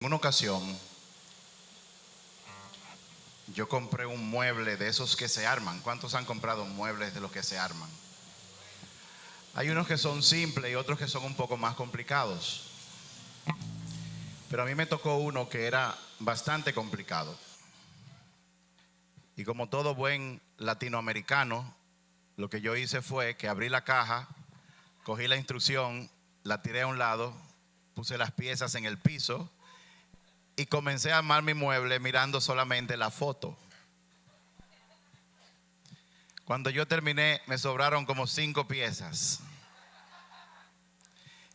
En una ocasión, yo compré un mueble de esos que se arman. ¿Cuántos han comprado muebles de los que se arman? Hay unos que son simples y otros que son un poco más complicados. Pero a mí me tocó uno que era bastante complicado. Y como todo buen latinoamericano, lo que yo hice fue que abrí la caja, cogí la instrucción, la tiré a un lado, puse las piezas en el piso y comencé a armar mi mueble mirando solamente la foto. Cuando yo terminé, me sobraron como 5 piezas.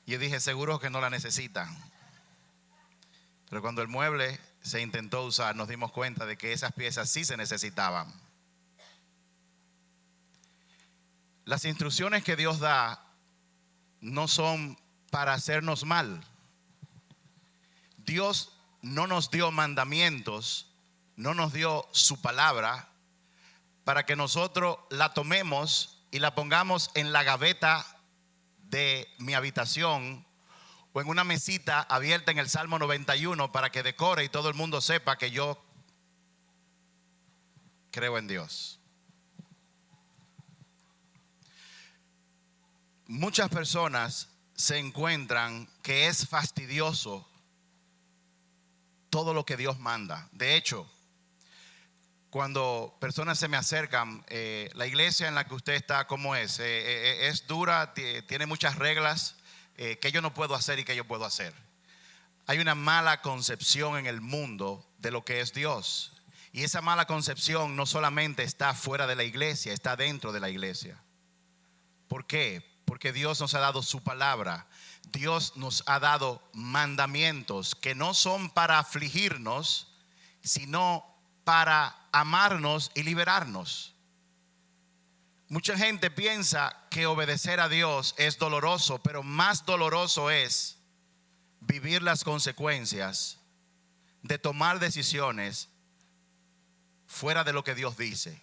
Y yo dije, seguro que no la necesitan. Pero cuando el mueble se intentó usar, nos dimos cuenta de que esas piezas sí se necesitaban. Las instrucciones que Dios da no son para hacernos mal. Dios no nos dio mandamientos, no nos dio su palabra para que nosotros la tomemos y la pongamos en la gaveta de mi habitación o en una mesita abierta en el Salmo 91 para que decore y todo el mundo sepa que yo creo en Dios. Muchas personas se encuentran que es fastidioso todo lo que Dios manda. De hecho, cuando personas se me acercan, la iglesia en la que usted está, ¿cómo es? Es dura, tiene muchas reglas que yo no puedo hacer y que yo puedo hacer. Hay una mala concepción en el mundo de lo que es Dios. Y esa mala concepción no solamente está fuera de la iglesia, está dentro de la iglesia. ¿Por qué? Porque Dios nos ha dado su palabra. Dios nos ha dado mandamientos que no son para afligirnos, sino para amarnos y liberarnos. Mucha gente piensa que obedecer a Dios es doloroso, pero más doloroso es vivir las consecuencias de tomar decisiones fuera de lo que Dios dice.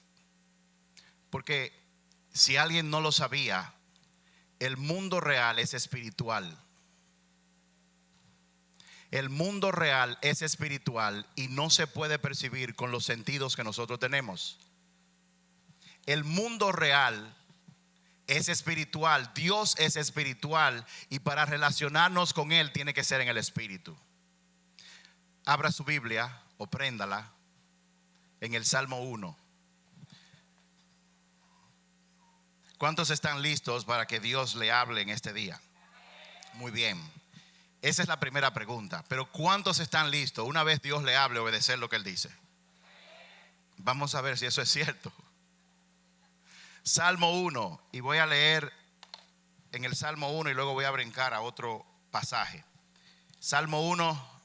Porque si alguien no lo sabía, el mundo real es espiritual. El mundo real es espiritual y no se puede percibir con los sentidos que nosotros tenemos. El mundo real es espiritual, Dios es espiritual y para relacionarnos con Él tiene que ser en el espíritu. Abra su Biblia o préndala en el Salmo 1. ¿Cuántos están listos para que Dios le hable en este día? Muy bien. Esa es la primera pregunta. Pero ¿cuántos están listos una vez Dios le hable obedecer lo que Él dice? Vamos a ver si eso es cierto. Salmo 1, y voy a leer en el Salmo 1 y luego voy a brincar a otro pasaje. Salmo 1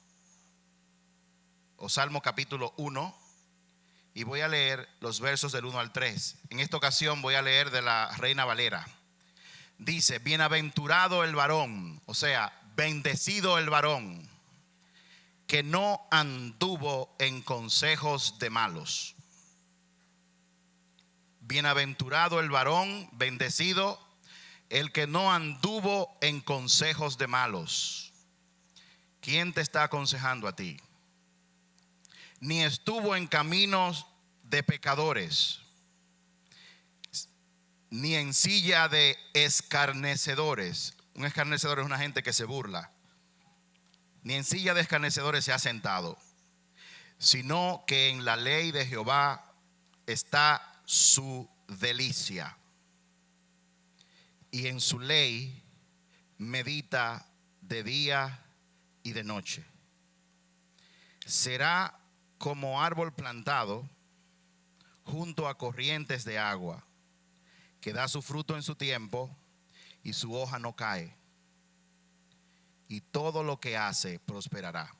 o Salmo capítulo 1, y voy a leer los versos del 1 al 3. En esta ocasión voy a leer de la Reina Valera. Dice, bienaventurado el varón, o sea, bendecido el varón, que no anduvo en consejos de malos. Bienaventurado el varón, bendecido el que no anduvo en consejos de malos. ¿Quién te está aconsejando a ti? Ni estuvo en caminos de pecadores, ni en silla de escarnecedores. Un escarnecedor es una gente que se burla. Ni en silla de escarnecedores se ha sentado, sino que en la ley de Jehová está su delicia, y en su ley medita de día y de noche. Será como árbol plantado junto a corrientes de agua, que da su fruto en su tiempo y su hoja no cae, y todo lo que hace prosperará.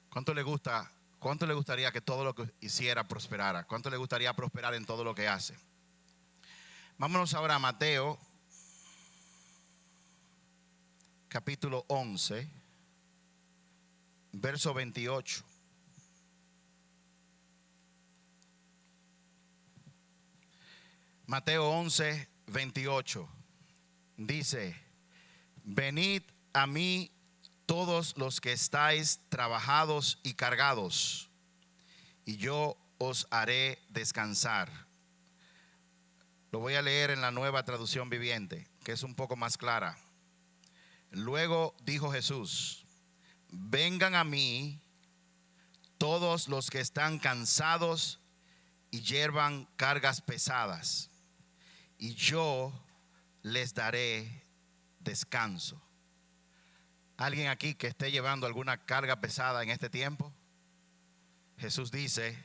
¿Cuánto le gusta? ¿Cuánto le gustaría que todo lo que hiciera prosperara? ¿Cuánto le gustaría prosperar en todo lo que hace? Vámonos ahora a Mateo capítulo 11, verso 28. Mateo 11, 28. Dice, venid a mí todos los que estáis trabajados y cargados, y yo os haré descansar. Lo voy a leer en la Nueva Traducción Viviente, que es un poco más clara. Luego dijo Jesús: vengan a mí todos los que están cansados y llevan cargas pesadas, y yo les daré descanso. ¿Alguien aquí que esté llevando alguna carga pesada en este tiempo? Jesús dice: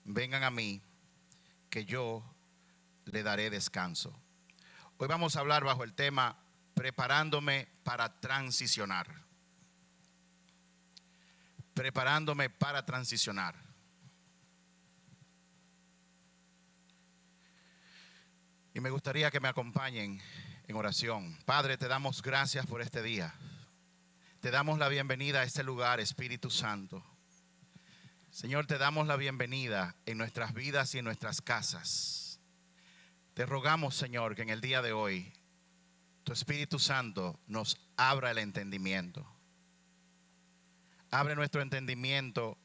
vengan a mí, que yo le daré descanso. Hoy vamos a hablar bajo el tema preparándome para transicionar. Preparándome para transicionar. Y me gustaría que me acompañen en oración. Padre, te damos gracias por este día. Te damos la bienvenida a este lugar, Espíritu Santo. Señor, te damos la bienvenida en nuestras vidas y en nuestras casas. Te rogamos, Señor, que en el día de hoy tu Espíritu Santo nos abra el entendimiento. Abre nuestro entendimiento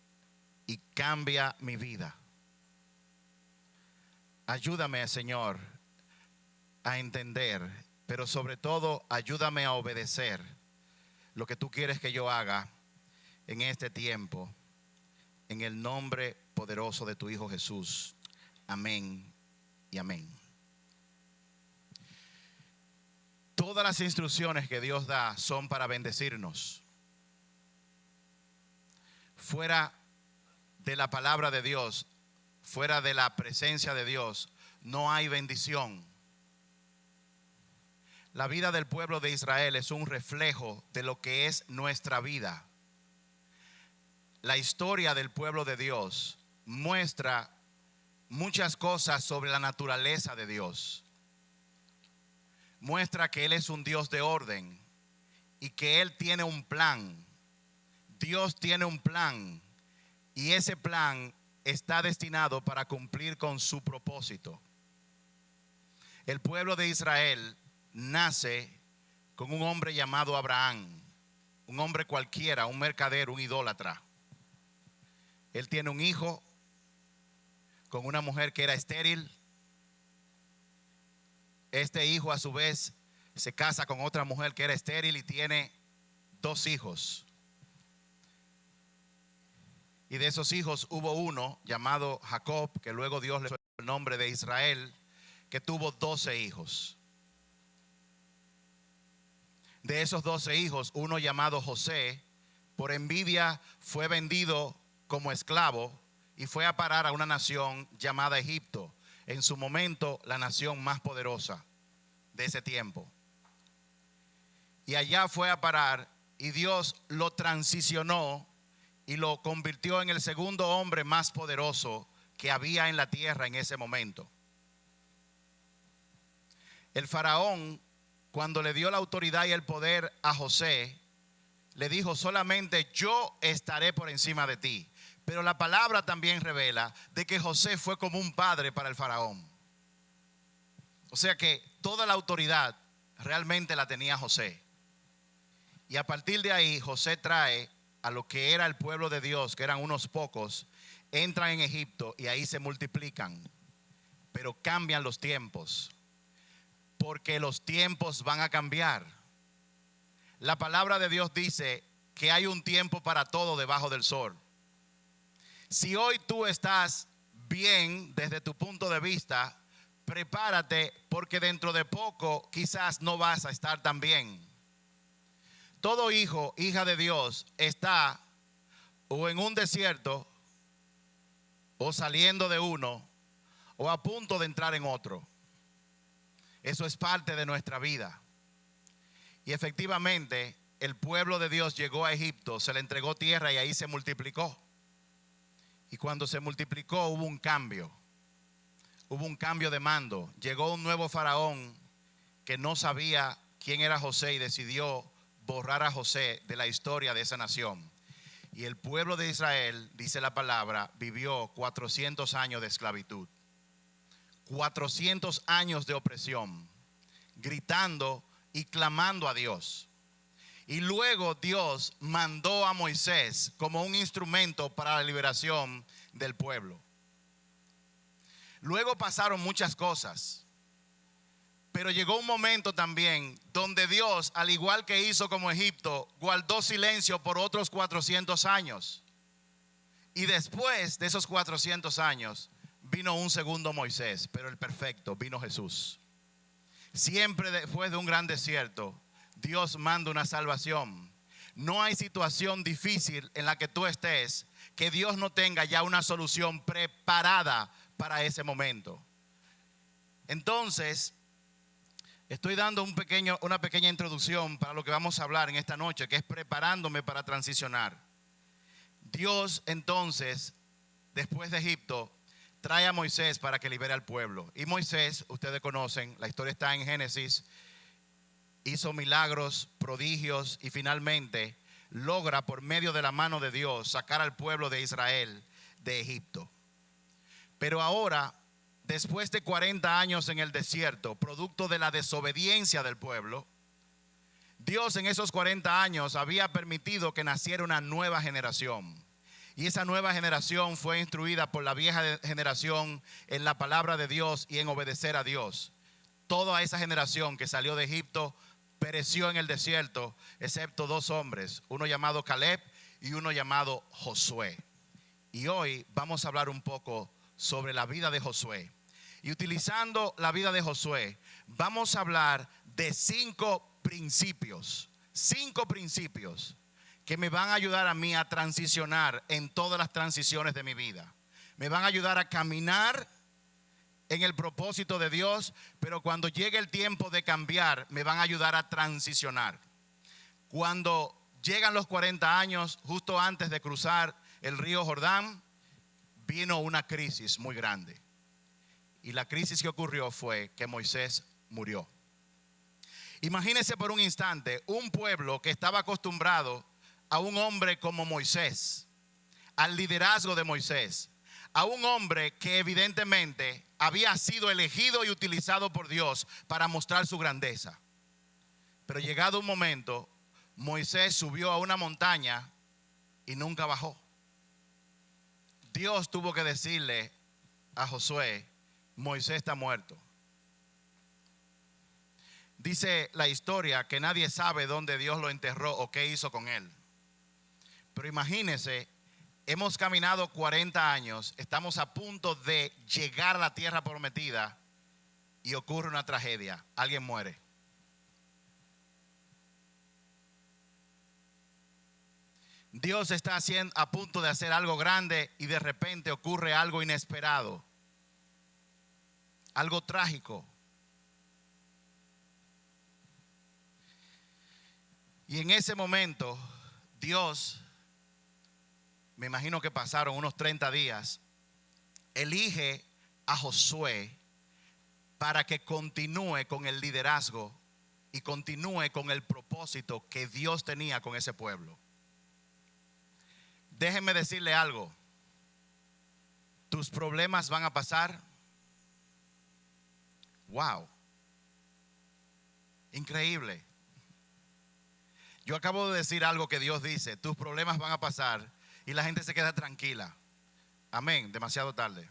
y cambia mi vida. Ayúdame, Señor, a entender, pero sobre todo ayúdame a obedecer lo que tú quieres que yo haga en este tiempo, en el nombre poderoso de tu Hijo Jesús. Amén y amén. Todas las instrucciones que Dios da son para bendecirnos. Fuera de la palabra de Dios, fuera de la presencia de Dios, no hay bendición. La vida del pueblo de Israel es un reflejo de lo que es nuestra vida. La historia del pueblo de Dios muestra muchas cosas sobre la naturaleza de Dios. Muestra que Él es un Dios de orden y que Él tiene un plan. Dios tiene un plan y ese plan está destinado para cumplir con su propósito. El pueblo de Israel nace con un hombre llamado Abraham, un hombre cualquiera, un mercader, un idólatra. Él tiene un hijo con una mujer que era estéril. Este hijo a su vez se casa con otra mujer que era estéril y tiene 2 hijos. Y de esos hijos hubo uno llamado Jacob, que luego Dios le puso el nombre de Israel, que tuvo 12 hijos. De esos 12 hijos, uno llamado José, por envidia fue vendido como esclavo y fue a parar a una nación llamada Egipto, en su momento la nación más poderosa de ese tiempo. Y allá fue a parar y Dios lo transicionó y lo convirtió en el segundo hombre más poderoso que había en la tierra en ese momento. El faraón, cuando le dio la autoridad y el poder a José, le dijo: solamente yo estaré por encima de ti. Pero la palabra también revela de que José fue como un padre para el faraón. O sea que toda la autoridad realmente la tenía José. Y a partir de ahí José trae a lo que era el pueblo de Dios, que eran unos pocos, entran en Egipto y ahí se multiplican. Pero cambian los tiempos, porque los tiempos van a cambiar. La palabra de Dios dice que hay un tiempo para todo debajo del sol. Si hoy tú estás bien desde tu punto de vista, prepárate, porque dentro de poco quizás no vas a estar tan bien. Todo hijo, hija de Dios está o en un desierto, o saliendo de uno, o a punto de entrar en otro. Eso es parte de nuestra vida. Y efectivamente, el pueblo de Dios llegó a Egipto, se le entregó tierra y ahí se multiplicó. Y cuando se multiplicó hubo un cambio. Hubo un cambio de mando. Llegó un nuevo faraón que no sabía quién era José y decidió borrar a José de la historia de esa nación. Y el pueblo de Israel, dice la palabra, vivió 400 años de esclavitud. 400 años de opresión, gritando y clamando a Dios. Y luego Dios mandó a Moisés como un instrumento para la liberación del pueblo. Luego pasaron muchas cosas. Pero llegó un momento también donde Dios, al igual que hizo como Egipto, guardó silencio por otros 400 años. Y después de esos 400 años vino un segundo Moisés, pero el perfecto, vino Jesús. Siempre después de un gran desierto, Dios manda una salvación. No hay situación difícil en la que tú estés que Dios no tenga ya una solución preparada para ese momento. Entonces, estoy dando una pequeña introducción para lo que vamos a hablar en esta noche, que es preparándome para transicionar. Dios entonces, después de Egipto, trae a Moisés para que libere al pueblo. Y Moisés, ustedes conocen, la historia está en Génesis, hizo milagros, prodigios y finalmente logra por medio de la mano de Dios sacar al pueblo de Israel de Egipto. Pero ahora, después de 40 años en el desierto, producto de la desobediencia del pueblo, Dios en esos 40 años había permitido que naciera una nueva generación. Y esa nueva generación fue instruida por la vieja generación en la palabra de Dios y en obedecer a Dios. Toda esa generación que salió de Egipto pereció en el desierto, excepto dos hombres, uno llamado Caleb y uno llamado Josué. Y hoy vamos a hablar un poco sobre la vida de Josué. Y utilizando la vida de Josué, vamos a hablar de 5 principios que me van a ayudar a mí a transicionar en todas las transiciones de mi vida. Me van a ayudar a caminar en el propósito de Dios, pero cuando llegue el tiempo de cambiar, me van a ayudar a transicionar. Cuando llegan los 40 años, justo antes de cruzar el río Jordán, vino una crisis muy grande. Y la crisis que ocurrió fue que Moisés murió. Imagínense por un instante un pueblo que estaba acostumbrado a un hombre como Moisés, al liderazgo de Moisés, a un hombre que evidentemente había sido elegido y utilizado por Dios para mostrar su grandeza. Pero llegado un momento, Moisés subió a una montaña y nunca bajó. Dios tuvo que decirle a Josué: Moisés está muerto. Dice la historia que nadie sabe dónde Dios lo enterró o qué hizo con él. Pero imagínense, hemos caminado 40 años, estamos a punto de llegar a la tierra prometida y ocurre una tragedia, alguien muere. Dios está a punto de hacer algo grande y de repente ocurre algo inesperado, algo trágico. Y en ese momento, Dios, me imagino que pasaron unos 30 días, elige a Josué para que continúe con el liderazgo y continúe con el propósito que Dios tenía con ese pueblo. Déjenme decirle algo. Tus problemas van a pasar. Wow. Increíble. Yo acabo de decir algo que Dios dice: tus problemas van a pasar, y la gente se queda tranquila. Amén. Demasiado tarde.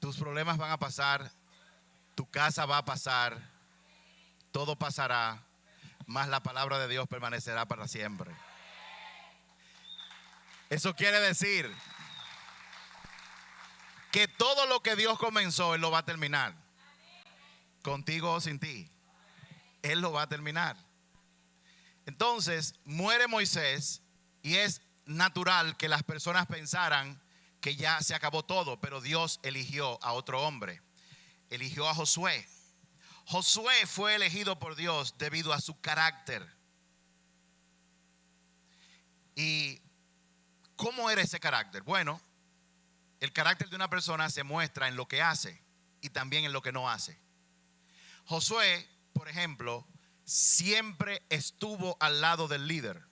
Tus problemas van a pasar, tu casa va a pasar, todo pasará, mas la palabra de Dios permanecerá para siempre. Eso quiere decir que todo lo que Dios comenzó, Él lo va a terminar. Contigo o sin ti, Él lo va a terminar. Entonces muere Moisés y es natural que las personas pensaran que ya se acabó todo, pero Dios eligió a otro hombre. Eligió a Josué. Josué fue elegido por Dios debido a su carácter. ¿Y cómo era ese carácter? Bueno, el carácter de una persona se muestra en lo que hace y también en lo que no hace. Josué, por ejemplo, siempre estuvo al lado del líder.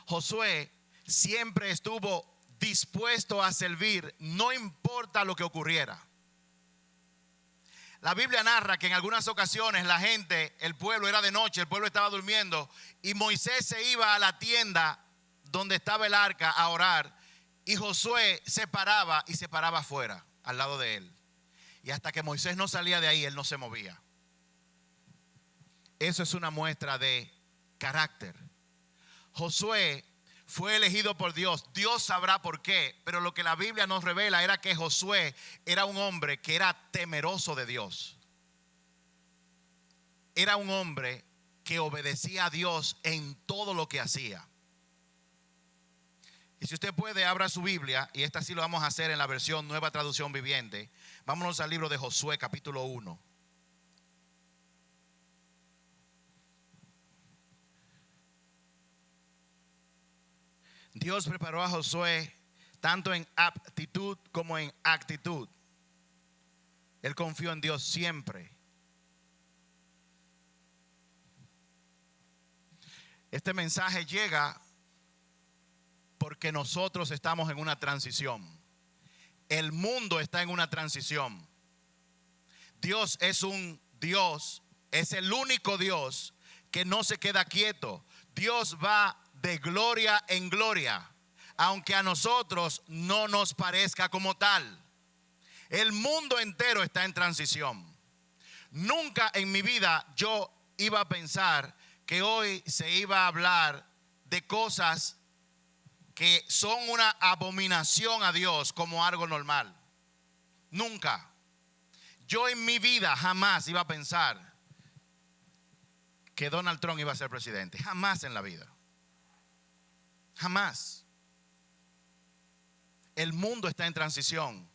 Josué siempre estuvo dispuesto a servir, no importa lo que ocurriera. La Biblia narra que en algunas ocasiones la gente, el pueblo era de noche, el pueblo estaba durmiendo y Moisés se iba a la tienda donde estaba el arca a orar y Josué se paraba y se paraba afuera, al lado de él. Y hasta que Moisés no salía de ahí, él no se movía. Eso es una muestra de carácter. Josué fue elegido por Dios. Dios sabrá por qué, pero lo que la Biblia nos revela era que Josué era un hombre que era temeroso de Dios. Era un hombre que obedecía a Dios en todo lo que hacía. Y si usted puede, abra su Biblia, y esta sí lo vamos a hacer en la versión Nueva Traducción Viviente. Vámonos al libro de Josué, capítulo 1. Dios preparó a Josué tanto en aptitud como en actitud. Él confió en Dios siempre. Este mensaje llega porque nosotros estamos en una transición. El mundo está en una transición. Dios es un Dios, es el único Dios que no se queda quieto. Dios va de gloria en gloria, aunque a nosotros no nos parezca como tal. El mundo entero está en transición. Nunca en mi vida yo iba a pensar que hoy se iba a hablar de cosas que son una abominación a Dios como algo normal. Nunca. Yo en mi vida jamás iba a pensar que Donald Trump iba a ser presidente. Jamás en la vida. Jamás. El mundo está en transición.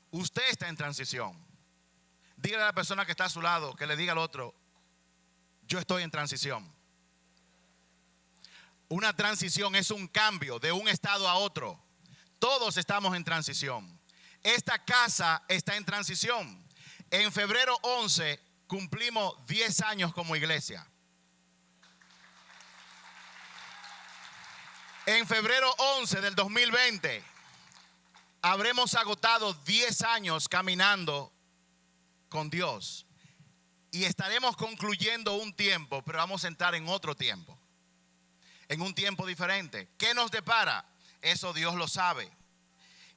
Usted está en transición. Dígale a la persona que está a su lado, que le diga al otro, yo estoy en transición. Una transición es un cambio de un estado a otro. Todos estamos en transición. Esta casa está en transición. En febrero 11 cumplimos 10 años como iglesia. En febrero 11 del 2020 habremos agotado 10 años caminando con Dios. Y estaremos concluyendo un tiempo, pero vamos a entrar en otro tiempo. En un tiempo diferente. ¿Qué nos depara? Eso Dios lo sabe.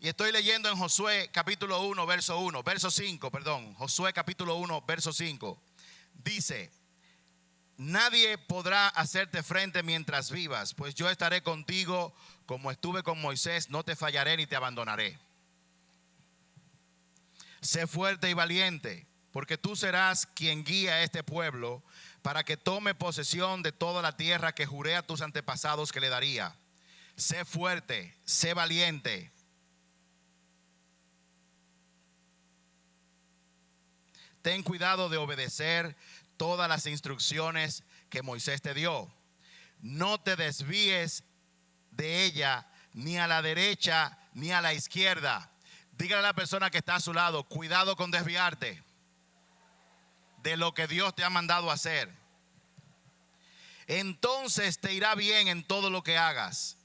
Y estoy leyendo en Josué capítulo 1, verso 5, Josué capítulo 1, verso 5. Dice, nadie podrá hacerte frente mientras vivas, pues yo estaré contigo como estuve con Moisés, no te fallaré ni te abandonaré. Sé fuerte y valiente, porque tú serás quien guía a este pueblo para que tome posesión de toda la tierra que juré a tus antepasados que le daría. Sé fuerte, sé valiente. Ten cuidado de obedecer todas las instrucciones que Moisés te dio. No te desvíes de ella ni a la derecha ni a la izquierda. Dígale a la persona que está a su lado, cuidado con desviarte de lo que Dios te ha mandado a hacer. Entonces te irá bien en todo lo que hagas.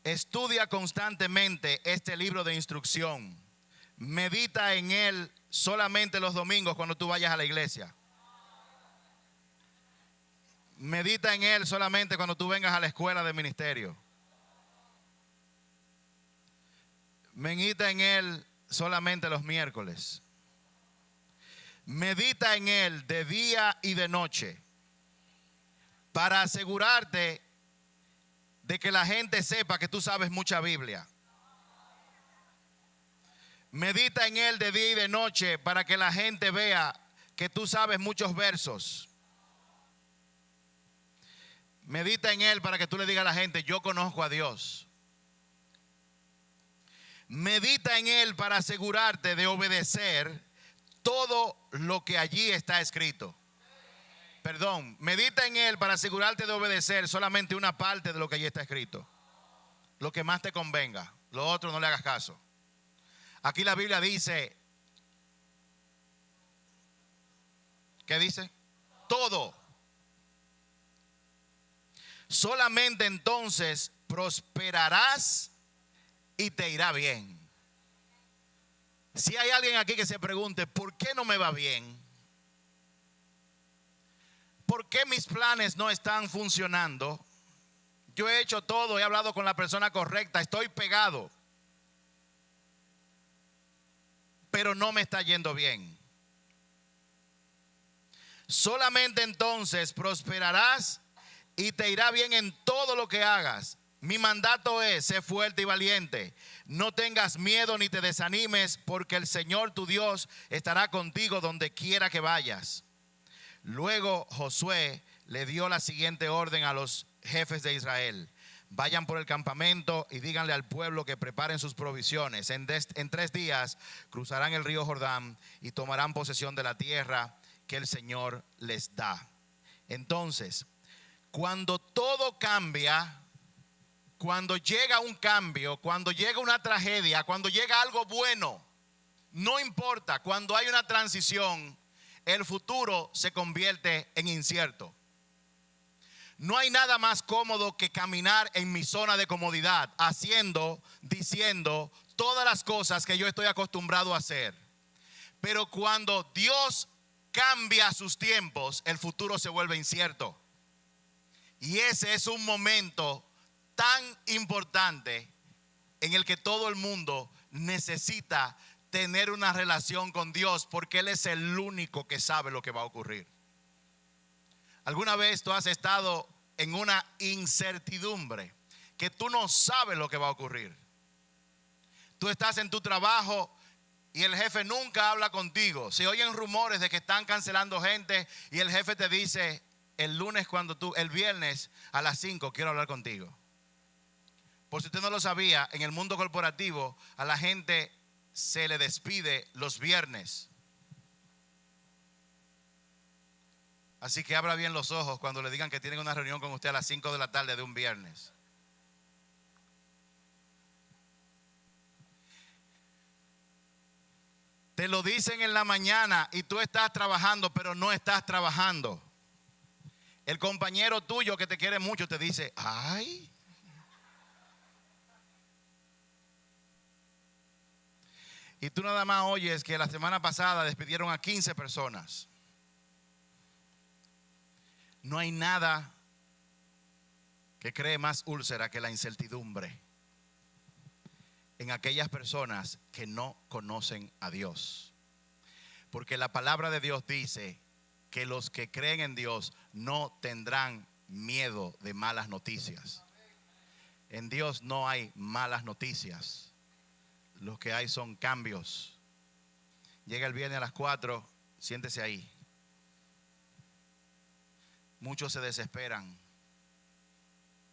Estudia constantemente este libro de instrucción. Medita en él solamente los domingos cuando tú vayas a la iglesia. Medita en él solamente cuando tú vengas a la escuela de ministerio. Medita en él solamente los miércoles. Medita en él de día y de noche para asegurarte de que la gente sepa que tú sabes mucha Biblia. Medita en él de día y de noche para que la gente vea que tú sabes muchos versos. Medita en él para que tú le digas a la gente, yo conozco a Dios. Medita en él para asegurarte de obedecer todo lo que allí está escrito. Medita en él para asegurarte de obedecer solamente una parte de lo que allí está escrito. Lo que más te convenga. Lo otro no le hagas caso. Aquí la Biblia dice, ¿qué dice? Todo. Solamente entonces prosperarás y te irá bien. Si hay alguien aquí que se pregunte, ¿por qué no me va bien? ¿por qué mis planes no están funcionando? Yo he hecho todo, he hablado con la persona correcta, estoy pegado, pero no me está yendo bien. Solamente entonces prosperarás y te irá bien en todo lo que hagas. Mi mandato es: sé fuerte y valiente. No tengas miedo ni te desanimes, porque el Señor tu Dios estará contigo donde quiera que vayas. Luego Josué le dio la siguiente orden a los jefes de Israel: vayan por el campamento y díganle al pueblo que preparen sus provisiones. En 3 días cruzarán el río Jordán y tomarán posesión de la tierra que el Señor les da. Entonces, cuando todo cambia, cuando llega un cambio, cuando llega una tragedia, cuando llega algo bueno, no importa, cuando hay una transición, el futuro se convierte en incierto. No hay nada más cómodo que caminar en mi zona de comodidad, haciendo, diciendo todas las cosas que yo estoy acostumbrado a hacer. Pero cuando Dios cambia sus tiempos, el futuro se vuelve incierto. Y ese es un momento tan importante en el que todo el mundo necesita tener una relación con Dios, porque Él es el único que sabe lo que va a ocurrir. ¿Alguna vez tú has estado en una incertidumbre que tú no sabes lo que va a ocurrir? Tú estás en tu trabajo y el jefe nunca habla contigo. Se oyen rumores de que están cancelando gente y el jefe te dice: el viernes a las 5 quiero hablar contigo. Por si usted no lo sabía, en el mundo corporativo a la gente se le despide los viernes. Así que abra bien los ojos cuando le digan que tienen una reunión con usted a las 5 de la tarde de un viernes. Te lo dicen en la mañana y tú estás trabajando, pero no estás trabajando. El compañero tuyo que te quiere mucho te dice: ay. Y tú nada más oyes que la semana pasada despidieron a 15 personas. No hay nada que cree más úlcera que la incertidumbre en aquellas personas que no conocen a Dios. Porque la palabra de Dios dice que los que creen en Dios no tendrán miedo de malas noticias. En Dios no hay malas noticias. Lo que hay son cambios. Llega el viernes a las 4, siéntese ahí. Muchos se desesperan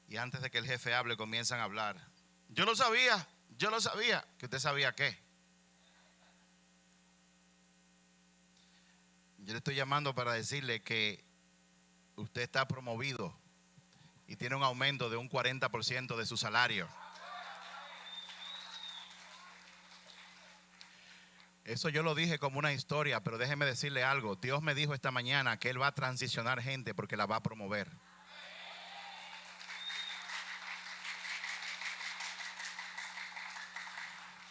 y antes de que el jefe hable comienzan a hablar. Yo lo sabía. ¿Que usted sabía qué? Yo le estoy llamando para decirle que usted está promovido y tiene un aumento de un 40% de su salario. Eso yo lo dije como una historia, pero déjeme decirle algo. Dios me dijo esta mañana que Él va a transicionar gente porque la va a promover.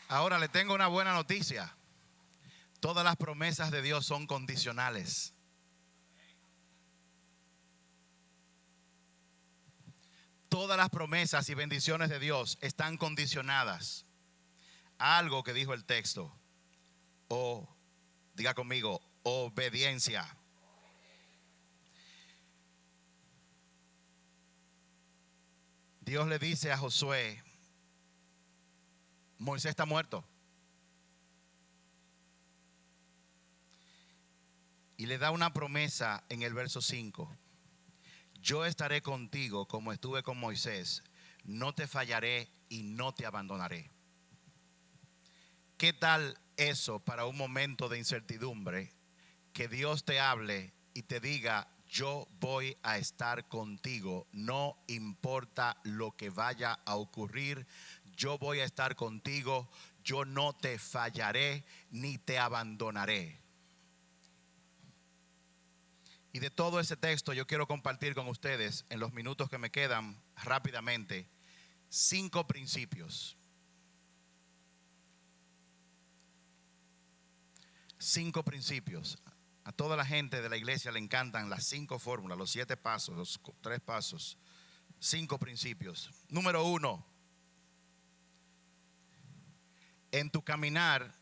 Ahora le tengo una buena noticia. Todas las promesas de Dios son condicionales. Todas las promesas y bendiciones de Dios están condicionadas a algo que dijo el texto. Diga conmigo, obediencia. Dios le dice a Josué: Moisés está muerto. Y le da una promesa en el verso 5. Yo estaré contigo como estuve con Moisés. No te fallaré y no te abandonaré. ¿Qué tal eso para un momento de incertidumbre? Que Dios te hable y te diga: yo voy a estar contigo, no importa lo que vaya a ocurrir, yo voy a estar contigo, yo no te fallaré ni te abandonaré. Y de todo ese texto yo quiero compartir con ustedes, en los minutos que me quedan, rápidamente, 5 principios. 5 principios. A toda la gente de la iglesia le encantan las 5 fórmulas, los 7 pasos, los 3 pasos, 5 principios. Número 1, en tu caminar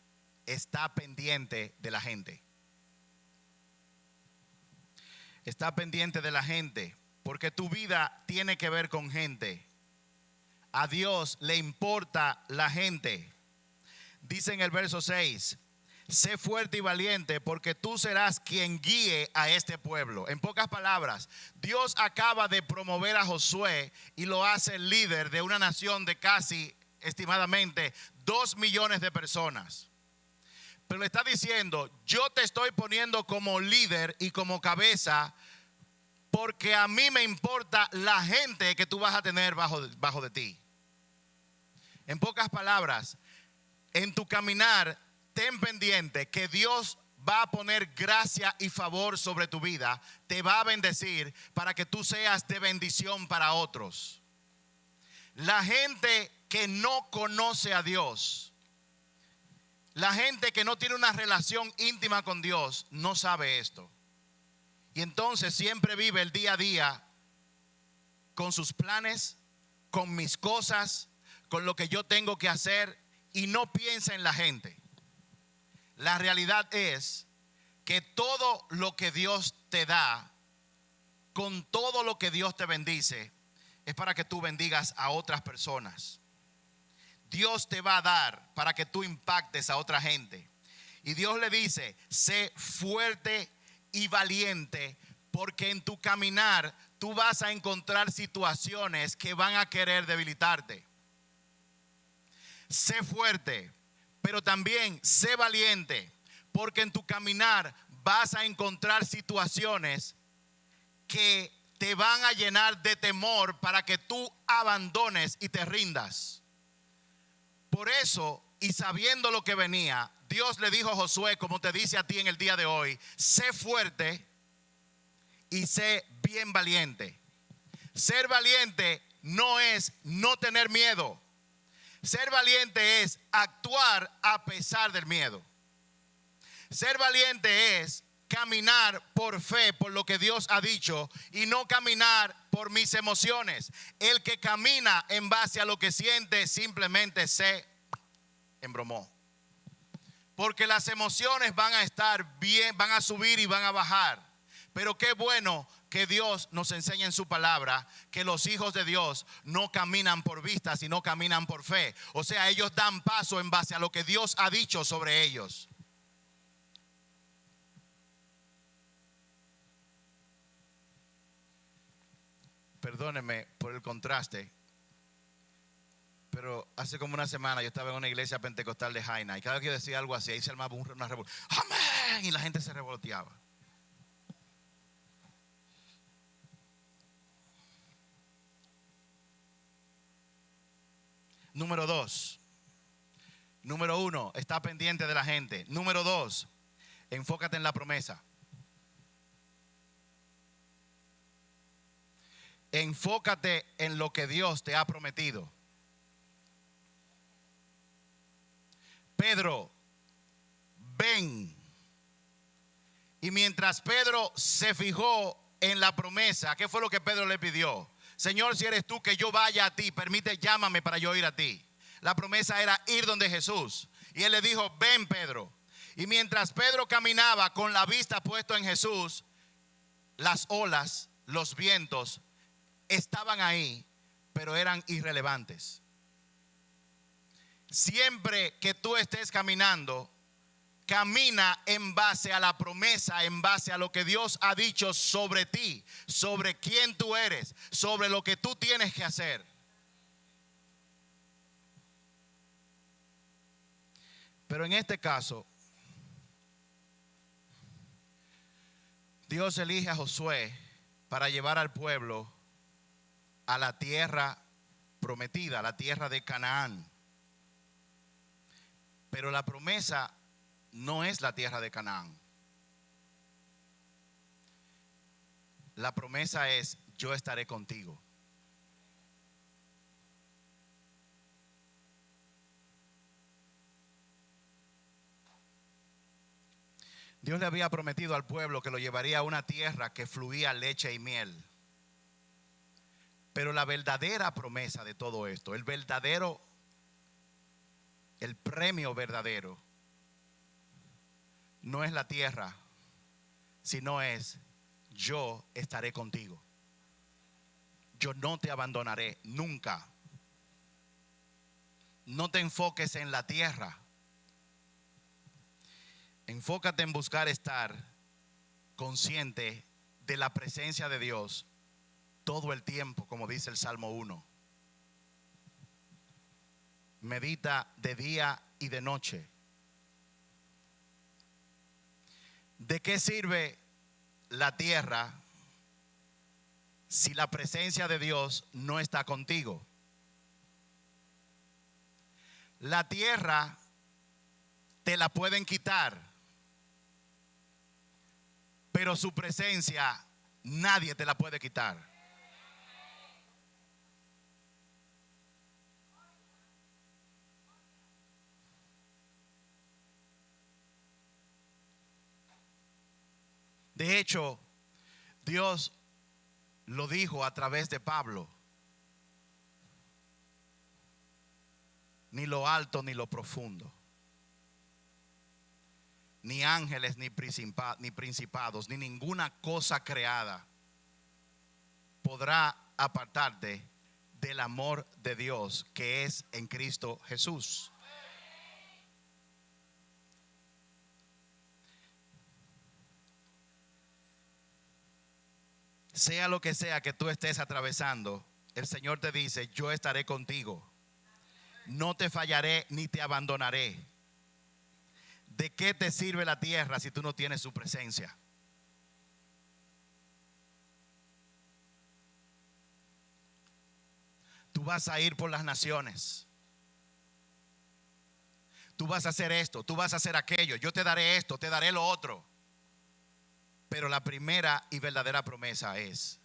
está pendiente de la gente. Está pendiente de la gente, porque tu vida tiene que ver con gente. A Dios le importa la gente. Dice en el verso 6, sé fuerte y valiente, porque tú serás quien guíe a este pueblo. En pocas palabras, Dios acaba de promover a Josué y lo hace el líder de una nación de casi, estimadamente, 2 millones de personas. Pero le está diciendo, yo te estoy poniendo como líder y como cabeza, porque a mí me importa la gente que tú vas a tener bajo de ti. En pocas palabras, en tu caminar, ten pendiente que Dios va a poner gracia y favor sobre tu vida, te va a bendecir para que tú seas de bendición para otros. La gente que no conoce a Dios, la gente que no tiene una relación íntima con Dios, no sabe esto. Y entonces siempre vive el día a día con sus planes, con mis cosas, con lo que yo tengo que hacer, y no piensa en la gente. La realidad es que todo lo que Dios te da, con todo lo que Dios te bendice, es para que tú bendigas a otras personas. Dios te va a dar para que tú impactes a otra gente. Y Dios le dice, sé fuerte y valiente, porque en tu caminar tú vas a encontrar situaciones que van a querer debilitarte. Sé fuerte, pero también sé valiente, porque en tu caminar vas a encontrar situaciones que te van a llenar de temor para que tú abandones y te rindas. Por eso, y sabiendo lo que venía, Dios le dijo a Josué, como te dice a ti en el día de hoy, sé fuerte y sé bien valiente. Ser valiente no es no tener miedo. Ser valiente es actuar a pesar del miedo. Ser valiente es caminar por fe, por lo que Dios ha dicho, y no caminar por mis emociones. El que camina en base a lo que siente simplemente se embromó. Porque las emociones van a estar bien, van a subir y van a bajar. Pero qué bueno que Dios nos enseña en su palabra que los hijos de Dios no caminan por vista, sino caminan por fe. O sea, ellos dan paso en base a lo que Dios ha dicho sobre ellos. Perdónenme por el contraste, pero hace como una semana yo estaba en una iglesia pentecostal de Jaina, y cada vez que yo decía algo así, ahí se armaba una revolución. ¡Amén! Y la gente se revoloteaba. Número 2. Número 1, está pendiente de la gente. Número 2, enfócate en la promesa. Enfócate en lo que Dios te ha prometido. Pedro, ven. Y mientras Pedro se fijó en la promesa, ¿qué fue lo que Pedro le pidió? Señor, si eres tú, que yo vaya a ti, permite, llámame para yo ir a ti. La promesa era ir donde Jesús. Y él le dijo, ven Pedro. Y mientras Pedro caminaba con la vista puesta en Jesús, las olas, los vientos estaban ahí, pero eran irrelevantes. Siempre que tú estés caminando, camina en base a la promesa, en base a lo que Dios ha dicho sobre ti, sobre quién tú eres, sobre lo que tú tienes que hacer. Pero en este caso, Dios elige a Josué para llevar al pueblo a la tierra prometida, la tierra de Canaán. Pero la promesa no es la tierra de Canaán. La promesa es, yo estaré contigo. Dios le había prometido al pueblo que lo llevaría a una tierra que fluía leche y miel. Pero la verdadera promesa de todo esto, el premio verdadero, no es la tierra, sino es: yo estaré contigo. Yo no te abandonaré nunca. No te enfoques en la tierra. Enfócate en buscar estar consciente de la presencia de Dios todo el tiempo, como dice el Salmo 1. Medita de día y de noche. ¿De qué sirve la tierra si la presencia de Dios no está contigo? La tierra te la pueden quitar, pero su presencia nadie te la puede quitar. De hecho, Dios lo dijo a través de Pablo: ni lo alto ni lo profundo, ni ángeles ni principados, ni ninguna cosa creada podrá apartarte del amor de Dios que es en Cristo Jesús. Sea lo que sea que tú estés atravesando, el Señor te dice: yo estaré contigo. No te fallaré ni te abandonaré. ¿De qué te sirve la tierra si tú no tienes su presencia? Tú vas a ir por las naciones. Tú vas a hacer esto, tú vas a hacer aquello. Yo te daré esto, te daré lo otro. Pero la primera y verdadera promesa es: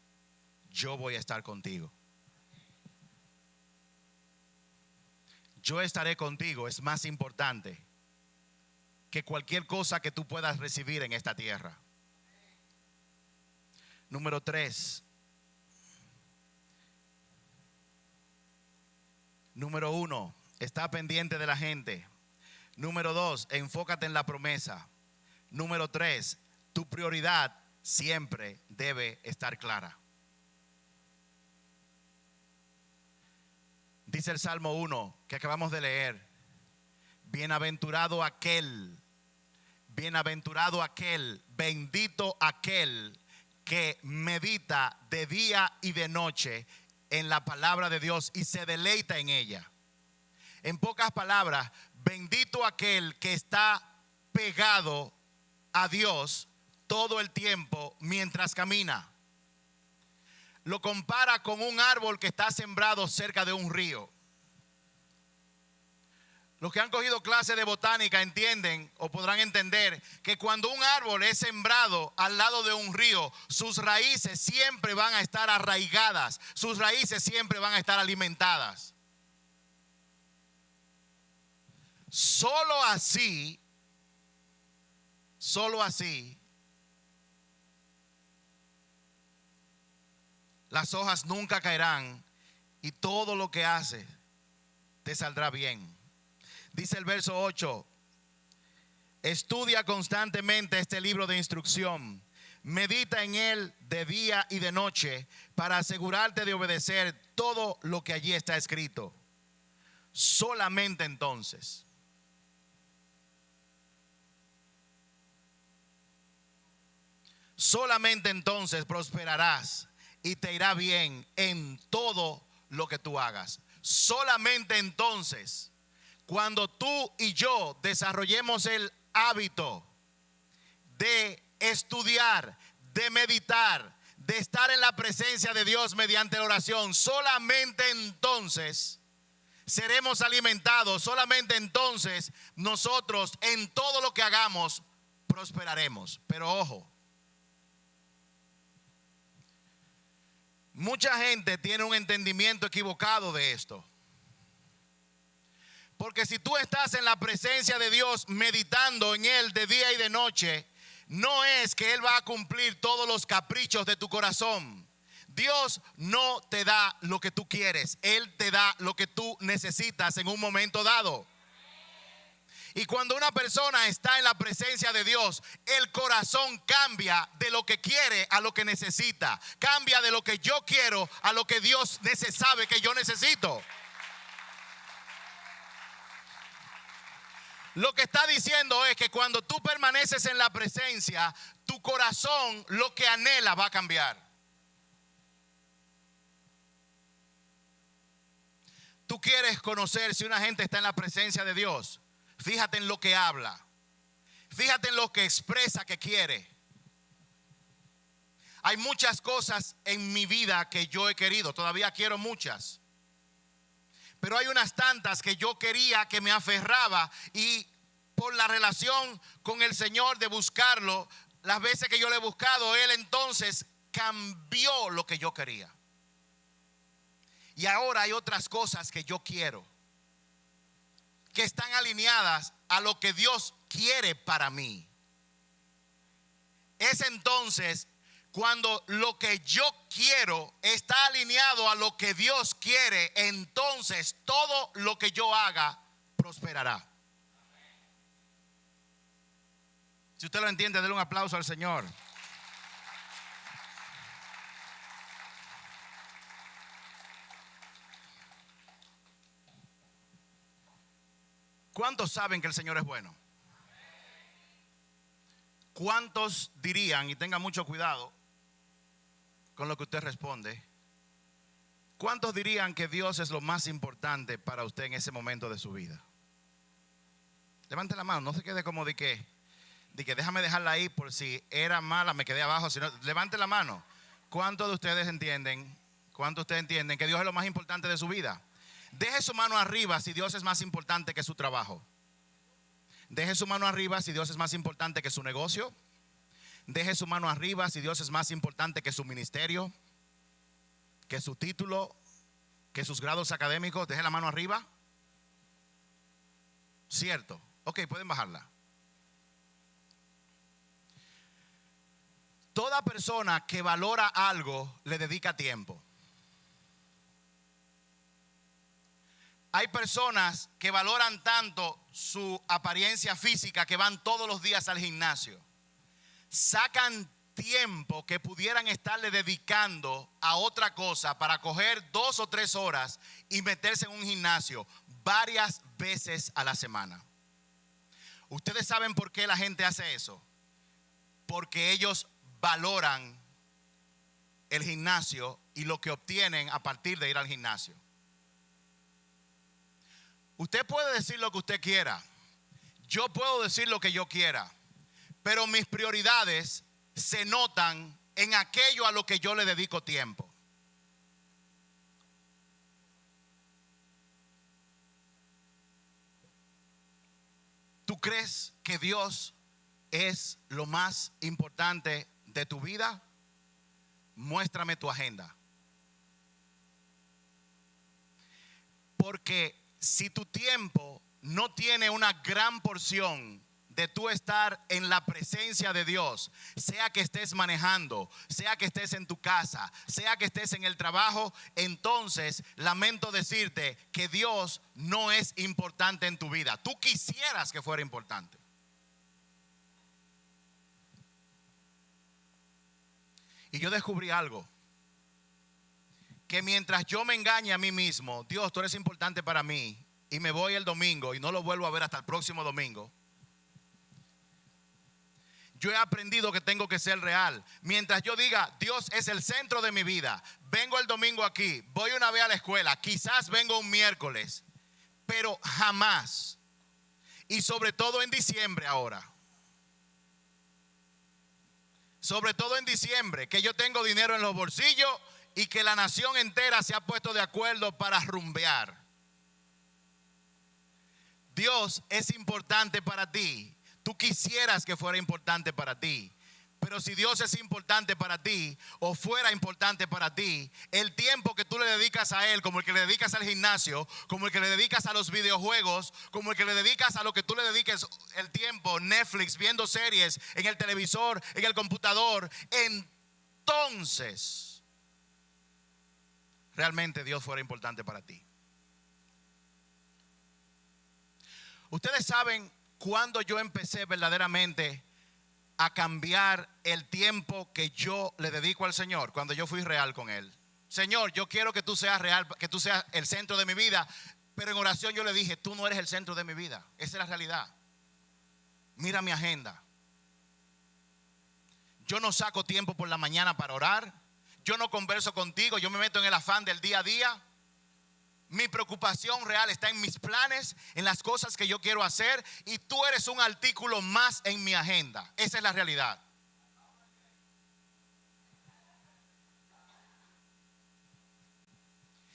yo voy a estar contigo. Yo estaré contigo es más importante que cualquier cosa que tú puedas recibir en esta tierra. Número 3. Número 1, está pendiente de la gente. Número 2, enfócate en la promesa. Número 3, tu prioridad siempre debe estar clara. Dice el Salmo 1 que acabamos de leer: bienaventurado aquel, bendito aquel que medita de día y de noche en la palabra de Dios y se deleita en ella. En pocas palabras, bendito aquel que está pegado a Dios todo el tiempo mientras camina. Lo compara con un árbol que está sembrado cerca de un río. Los que han cogido clase de botánica entienden o podrán entender que cuando un árbol es sembrado al lado de un río, sus raíces siempre van a estar arraigadas, sus raíces siempre van a estar alimentadas. Solo así, las hojas nunca caerán y todo lo que haces te saldrá bien. Dice el verso 8: estudia constantemente este libro de instrucción, medita en él de día y de noche para asegurarte de obedecer todo lo que allí está escrito. Solamente entonces prosperarás y te irá bien en todo lo que tú hagas. Solamente entonces, cuando tú y yo desarrollemos el hábito de estudiar, de meditar, de estar en la presencia de Dios mediante la oración, solamente entonces seremos alimentados, solamente entonces nosotros en todo lo que hagamos prosperaremos. Pero ojo, mucha gente tiene un entendimiento equivocado de esto. Porque si tú estás en la presencia de Dios meditando en él de día y de noche, no es que Él va a cumplir todos los caprichos de tu corazón. Dios no te da lo que tú quieres. Él te da lo que tú necesitas en un momento dado. Y cuando una persona está en la presencia de Dios, el corazón cambia de lo que quiere a lo que necesita. Cambia de lo que yo quiero a lo que Dios sabe que yo necesito. Lo que está diciendo es que cuando tú permaneces en la presencia, tu corazón lo que anhela va a cambiar. Tú quieres conocer si una gente está en la presencia de Dios. Fíjate en lo que habla. Fíjate en lo que expresa que quiere. Hay muchas cosas en mi vida que yo he querido. Todavía quiero muchas. Pero hay unas tantas que yo quería, que me aferraba. Y por la relación con el Señor de buscarlo, las veces que yo le he buscado, Él entonces cambió lo que yo quería. Y ahora hay otras cosas que yo quiero, que están alineadas a lo que Dios quiere para mí. Es entonces cuando lo que yo quiero está alineado a lo que Dios quiere, entonces todo lo que yo haga prosperará. Si usted lo entiende, denle un aplauso al Señor. ¿Cuántos saben que el Señor es bueno? ¿Cuántos dirían, y tenga mucho cuidado con lo que usted responde, cuántos dirían que Dios es lo más importante para usted en ese momento de su vida? Levante la mano, no se quede como de que déjame dejarla ahí por si era mala, me quedé abajo. Sino, levante la mano. ¿Cuántos de ustedes entienden? ¿Cuántos de ustedes entienden que Dios es lo más importante de su vida? Deje su mano arriba si Dios es más importante que su trabajo. Deje su mano arriba si Dios es más importante que su negocio. Deje su mano arriba si Dios es más importante que su ministerio, que su título, que sus grados académicos. Deje la mano arriba. Cierto. Ok, pueden bajarla. Toda persona que valora algo le dedica tiempo. Hay personas que valoran tanto su apariencia física que van todos los días al gimnasio. Sacan tiempo que pudieran estarle dedicando a otra cosa para coger 2 o 3 horas y meterse en un gimnasio varias veces a la semana. ¿Ustedes saben por qué la gente hace eso? Porque ellos valoran el gimnasio y lo que obtienen a partir de ir al gimnasio. Usted puede decir lo que usted quiera. Yo puedo decir lo que yo quiera. Pero mis prioridades se notan en aquello a lo que yo le dedico tiempo. ¿Tú crees que Dios es lo más importante de tu vida? Muéstrame tu agenda. Porque si tu tiempo no tiene una gran porción de tú estar en la presencia de Dios, sea que estés manejando, sea que estés en tu casa, sea que estés en el trabajo, entonces lamento decirte que Dios no es importante en tu vida. Tú quisieras que fuera importante. Y yo descubrí algo, que mientras yo me engañe a mí mismo, Dios, tú eres importante para mí, y me voy el domingo y no lo vuelvo a ver hasta el próximo domingo, yo he aprendido que tengo que ser real. Mientras yo diga, Dios es el centro de mi vida, vengo el domingo aquí, voy una vez a la escuela, quizás vengo un miércoles, pero jamás, y sobre todo en diciembre ahora, sobre todo en diciembre, que yo tengo dinero en los bolsillos y que la nación entera se ha puesto de acuerdo para rumbear. Dios es importante para ti. Tú quisieras que fuera importante para ti, Pero si Dios es importante para ti o fuera importante para ti, el tiempo que tú le dedicas a Él, como el que le dedicas al gimnasio, como el que le dedicas a los videojuegos, como el que le dedicas a lo que tú le dediques el tiempo, Netflix, viendo series, en el televisor, en el computador, entonces realmente Dios fuera importante para ti. Ustedes saben cuándo yo empecé verdaderamente a cambiar el tiempo que yo le dedico al Señor, cuando yo fui real con Él. Señor, yo quiero que tú seas real, que tú seas el centro de mi vida, pero en oración yo le dije, tú no eres el centro de mi vida. Esa es la realidad. Mira mi agenda. Yo no saco tiempo por la mañana para orar. Yo no converso contigo, yo me meto en el afán del día a día. Mi preocupación real está en mis planes, en las cosas que yo quiero hacer, y tú eres un artículo más en mi agenda. Esa es la realidad.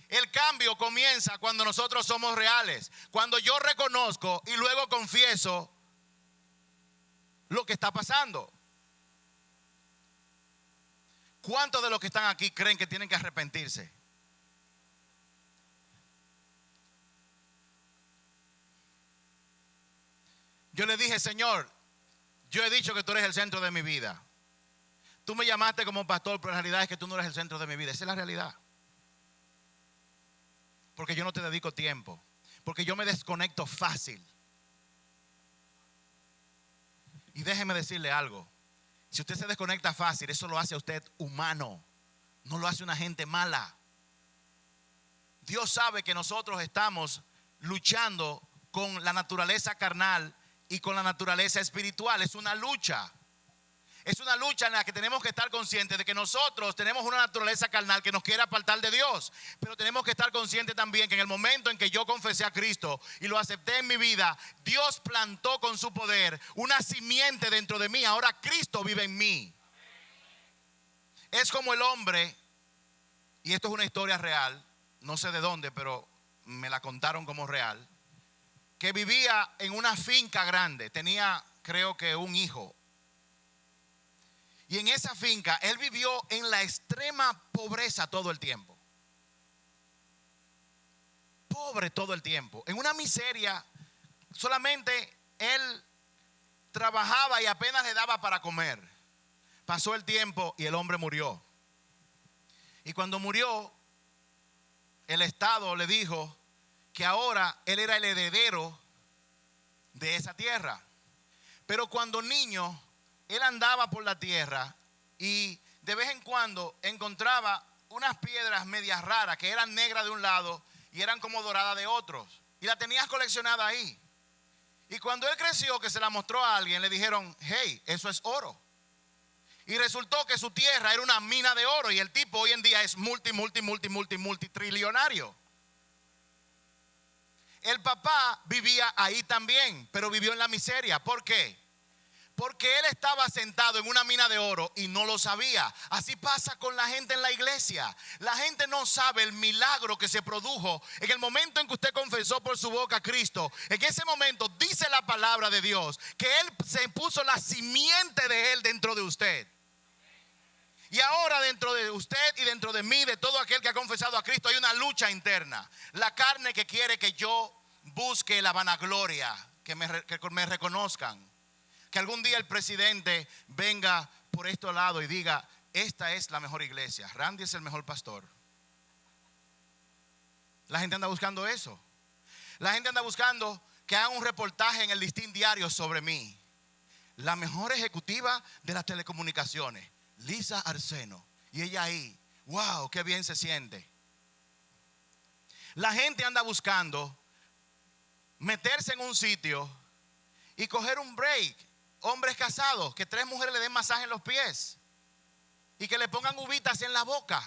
El cambio comienza cuando nosotros somos reales, cuando yo reconozco y luego confieso lo que está pasando. ¿Cuántos de los que están aquí creen que tienen que arrepentirse? Yo le dije, Señor, yo he dicho que tú eres el centro de mi vida. Tú me llamaste como pastor, pero la realidad es que tú no eres el centro de mi vida. Esa es la realidad. Porque yo no te dedico tiempo. Porque yo me desconecto fácil. Y déjeme decirle algo. Si usted se desconecta fácil, eso lo hace a usted humano. No lo hace una gente mala. Dios sabe que nosotros estamos luchando con la naturaleza carnal y con la naturaleza espiritual. Es una lucha. Es una lucha en la que tenemos que estar conscientes de que nosotros tenemos una naturaleza carnal que nos quiere apartar de Dios. Pero tenemos que estar conscientes también que en el momento en que yo confesé a Cristo y lo acepté en mi vida, Dios plantó con su poder una simiente dentro de mí. Ahora Cristo vive en mí. Es como el hombre, y esto es una historia real, no sé de dónde, pero me la contaron como real, que vivía en una finca grande, tenía creo que un hijo. Y en esa finca él vivió en la extrema pobreza todo el tiempo. Pobre todo el tiempo, en una miseria. Solamente él trabajaba y apenas le daba para comer. Pasó el tiempo y el hombre murió. Y cuando murió, el Estado le dijo que ahora él era el heredero de esa tierra. Pero cuando niño, él andaba por la tierra y de vez en cuando encontraba unas piedras medias raras que eran negras de un lado y eran como doradas de otros. Y la tenías coleccionada ahí. Y cuando él creció, que se la mostró a alguien, le dijeron, hey, eso es oro. Y resultó que su tierra era una mina de oro y el tipo hoy en día es multitrillonario. El papá vivía ahí también, pero vivió en la miseria. ¿Por qué? Porque él estaba sentado en una mina de oro y no lo sabía. Así pasa con la gente en la iglesia. La gente no sabe el milagro que se produjo en el momento en que usted confesó por su boca a Cristo. En ese momento dice la palabra de Dios que Él se puso la simiente de Él dentro de usted. Y ahora dentro de usted y dentro de mí, de todo aquel que ha confesado a Cristo, hay una lucha interna. La carne que quiere que yo busque la vanagloria, que me reconozcan. Que algún día el presidente venga por este lado y diga, esta es la mejor iglesia, Randy es el mejor pastor. La gente anda buscando eso. La gente anda buscando que haga un reportaje en el Listín Diario sobre mí. La mejor ejecutiva de las telecomunicaciones, Lisa Arseno. Y ella ahí, wow, qué bien se siente. La gente anda buscando meterse en un sitio y coger un break. Hombres casados, que 3 mujeres le den masaje en los pies y que le pongan uvitas en la boca.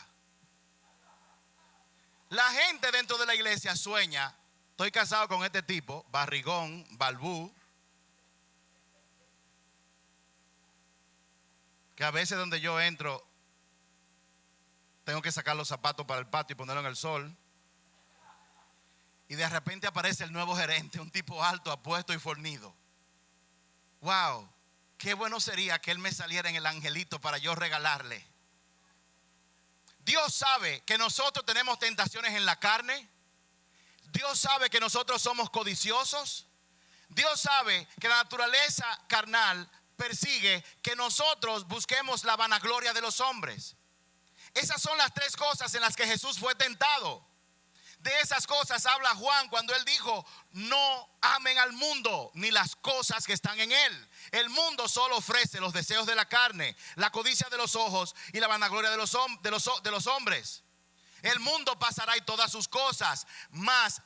La gente dentro de la iglesia sueña, estoy casado con este tipo, barrigón, balbú, que a veces donde yo entro tengo que sacar los zapatos para el patio y ponerlo en el sol. Y de repente aparece el nuevo gerente, un tipo alto, apuesto y fornido. Wow, qué bueno sería que Él me saliera en el angelito para yo regalarle. Dios sabe que nosotros tenemos tentaciones en la carne. Dios sabe que nosotros somos codiciosos. Dios sabe que la naturaleza carnal persigue que nosotros busquemos la vanagloria de los hombres. Esas son las tres cosas en las que Jesús fue tentado. De esas cosas habla Juan cuando él dijo: no amen al mundo ni las cosas que están en él. El mundo solo ofrece los deseos de la carne, la codicia de los ojos y la vanagloria de los hombres. El mundo pasará y todas sus cosas, mas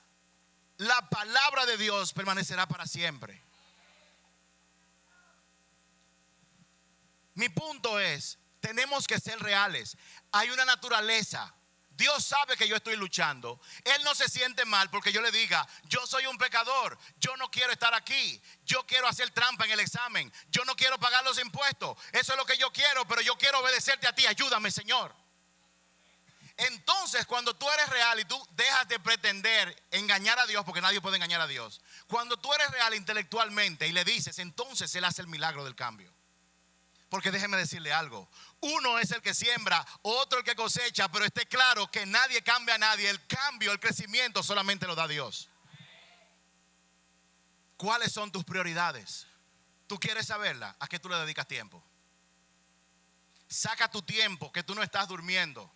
la palabra de Dios permanecerá para siempre. Mi punto es, tenemos que ser reales. Hay una naturaleza. Dios sabe que yo estoy luchando. Él no se siente mal porque yo le diga: yo soy un pecador, yo no quiero estar aquí, yo quiero hacer trampa en el examen, yo no quiero pagar los impuestos. Eso es lo que yo quiero, pero yo quiero obedecerte a ti. Ayúdame, Señor. Entonces, cuando tú eres real y tú dejas de pretender engañar a Dios, porque nadie puede engañar a Dios, cuando tú eres real intelectualmente y le dices, entonces Él hace el milagro del cambio. Porque déjeme decirle algo: uno es el que siembra, otro el que cosecha, pero esté claro que nadie cambia a nadie. El cambio, el crecimiento solamente lo da Dios. ¿Cuáles son tus prioridades? ¿Tú quieres saberla? ¿A qué tú le dedicas tiempo? Saca tu tiempo que tú no estás durmiendo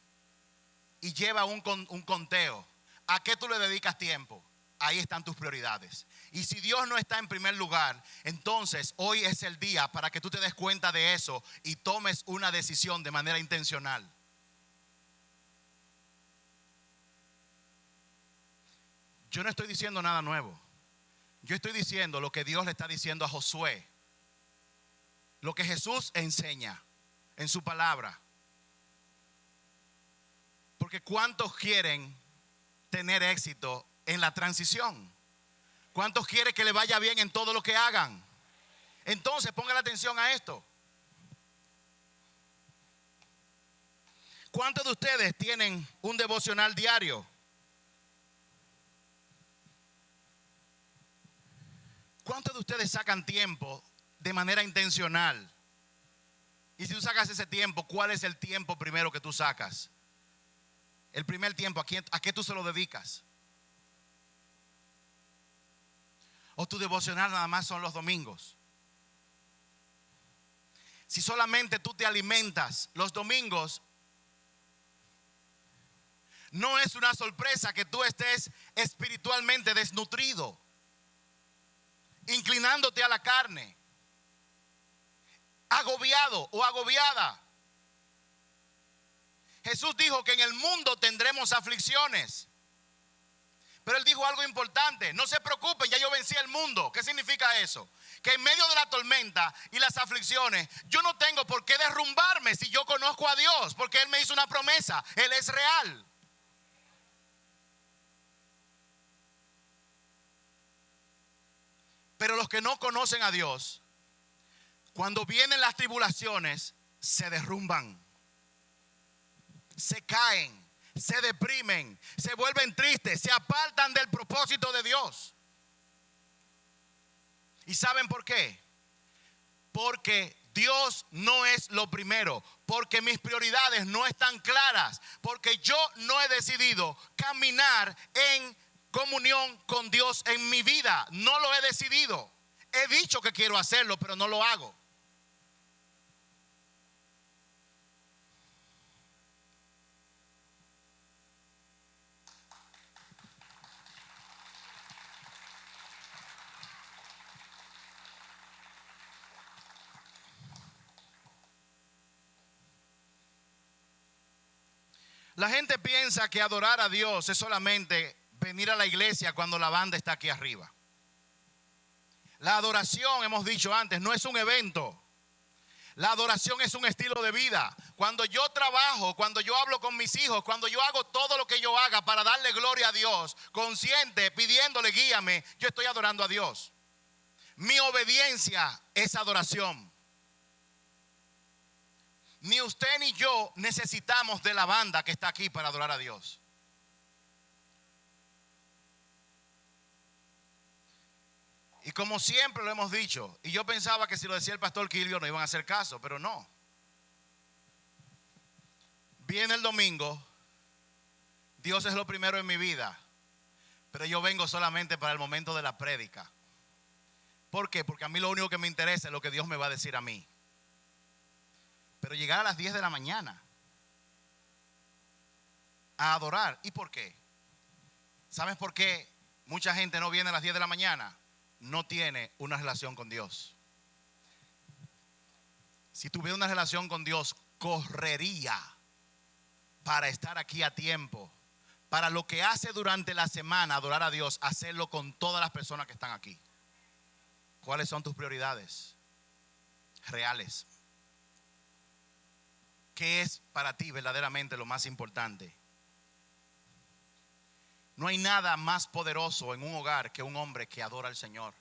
y lleva un conteo. ¿A qué tú le dedicas tiempo? Ahí están tus prioridades. Y si Dios no está en primer lugar, entonces hoy es el día para que tú te des cuenta de eso y tomes una decisión de manera intencional. Yo no estoy diciendo nada nuevo. Yo estoy diciendo lo que Dios le está diciendo a Josué. Lo que Jesús enseña en su palabra. Porque ¿cuántos quieren tener éxito en la transición? ¿Cuántos quieren que le vaya bien en todo lo que hagan? Entonces pongan atención a esto. ¿Cuántos de ustedes tienen un devocional diario? ¿Cuántos de ustedes sacan tiempo de manera intencional? Y si tú sacas ese tiempo, ¿cuál es el tiempo primero que tú sacas? El primer tiempo, ¿a qué tú se lo dedicas? ¿O tu devocional nada más son los domingos? Si solamente tú te alimentas los domingos, no es una sorpresa que tú estés espiritualmente desnutrido, inclinándote a la carne, agobiado o agobiada. Jesús dijo que en el mundo tendremos aflicciones. Pero Él dijo algo importante: no se preocupen, ya yo vencí el mundo. ¿Qué significa eso? Que en medio de la tormenta y las aflicciones, yo no tengo por qué derrumbarme si yo conozco a Dios, porque Él me hizo una promesa. Él es real. Pero los que no conocen a Dios, cuando vienen las tribulaciones, se derrumban, se caen, se deprimen, se vuelven tristes, se apartan del propósito de Dios. ¿Y saben por qué? Porque Dios no es lo primero, porque mis prioridades no están claras, porque yo no he decidido caminar en comunión con Dios en mi vida. No lo he decidido. He dicho que quiero hacerlo, pero no lo hago. La gente piensa que adorar a Dios es solamente venir a la iglesia cuando la banda está aquí arriba. La adoración, hemos dicho antes, no es un evento. La adoración es un estilo de vida. Cuando yo trabajo, cuando yo hablo con mis hijos, cuando yo hago todo lo que yo haga para darle gloria a Dios, consciente, pidiéndole guíame, yo estoy adorando a Dios. Mi obediencia es adoración. Ni usted ni yo necesitamos de la banda que está aquí para adorar a Dios. Y como siempre lo hemos dicho, y yo pensaba que si lo decía el pastor Kilvio no iban a hacer caso, pero no. Viene el domingo, Dios es lo primero en mi vida, pero yo vengo solamente para el momento de la prédica. ¿Por qué? Porque a mí lo único que me interesa es lo que Dios me va a decir a mí. Pero llegar a las 10 de la mañana a adorar. ¿Y por qué? ¿Sabes por qué mucha gente no viene a las 10 de la mañana? No tiene una relación con Dios. Si tuviera una relación con Dios, correría para estar aquí a tiempo. Para lo que hace durante la semana, adorar a Dios, hacerlo con todas las personas que están aquí. ¿Cuáles son tus prioridades reales? ¿Qué es para ti verdaderamente lo más importante? No hay nada más poderoso en un hogar que un hombre que adora al Señor.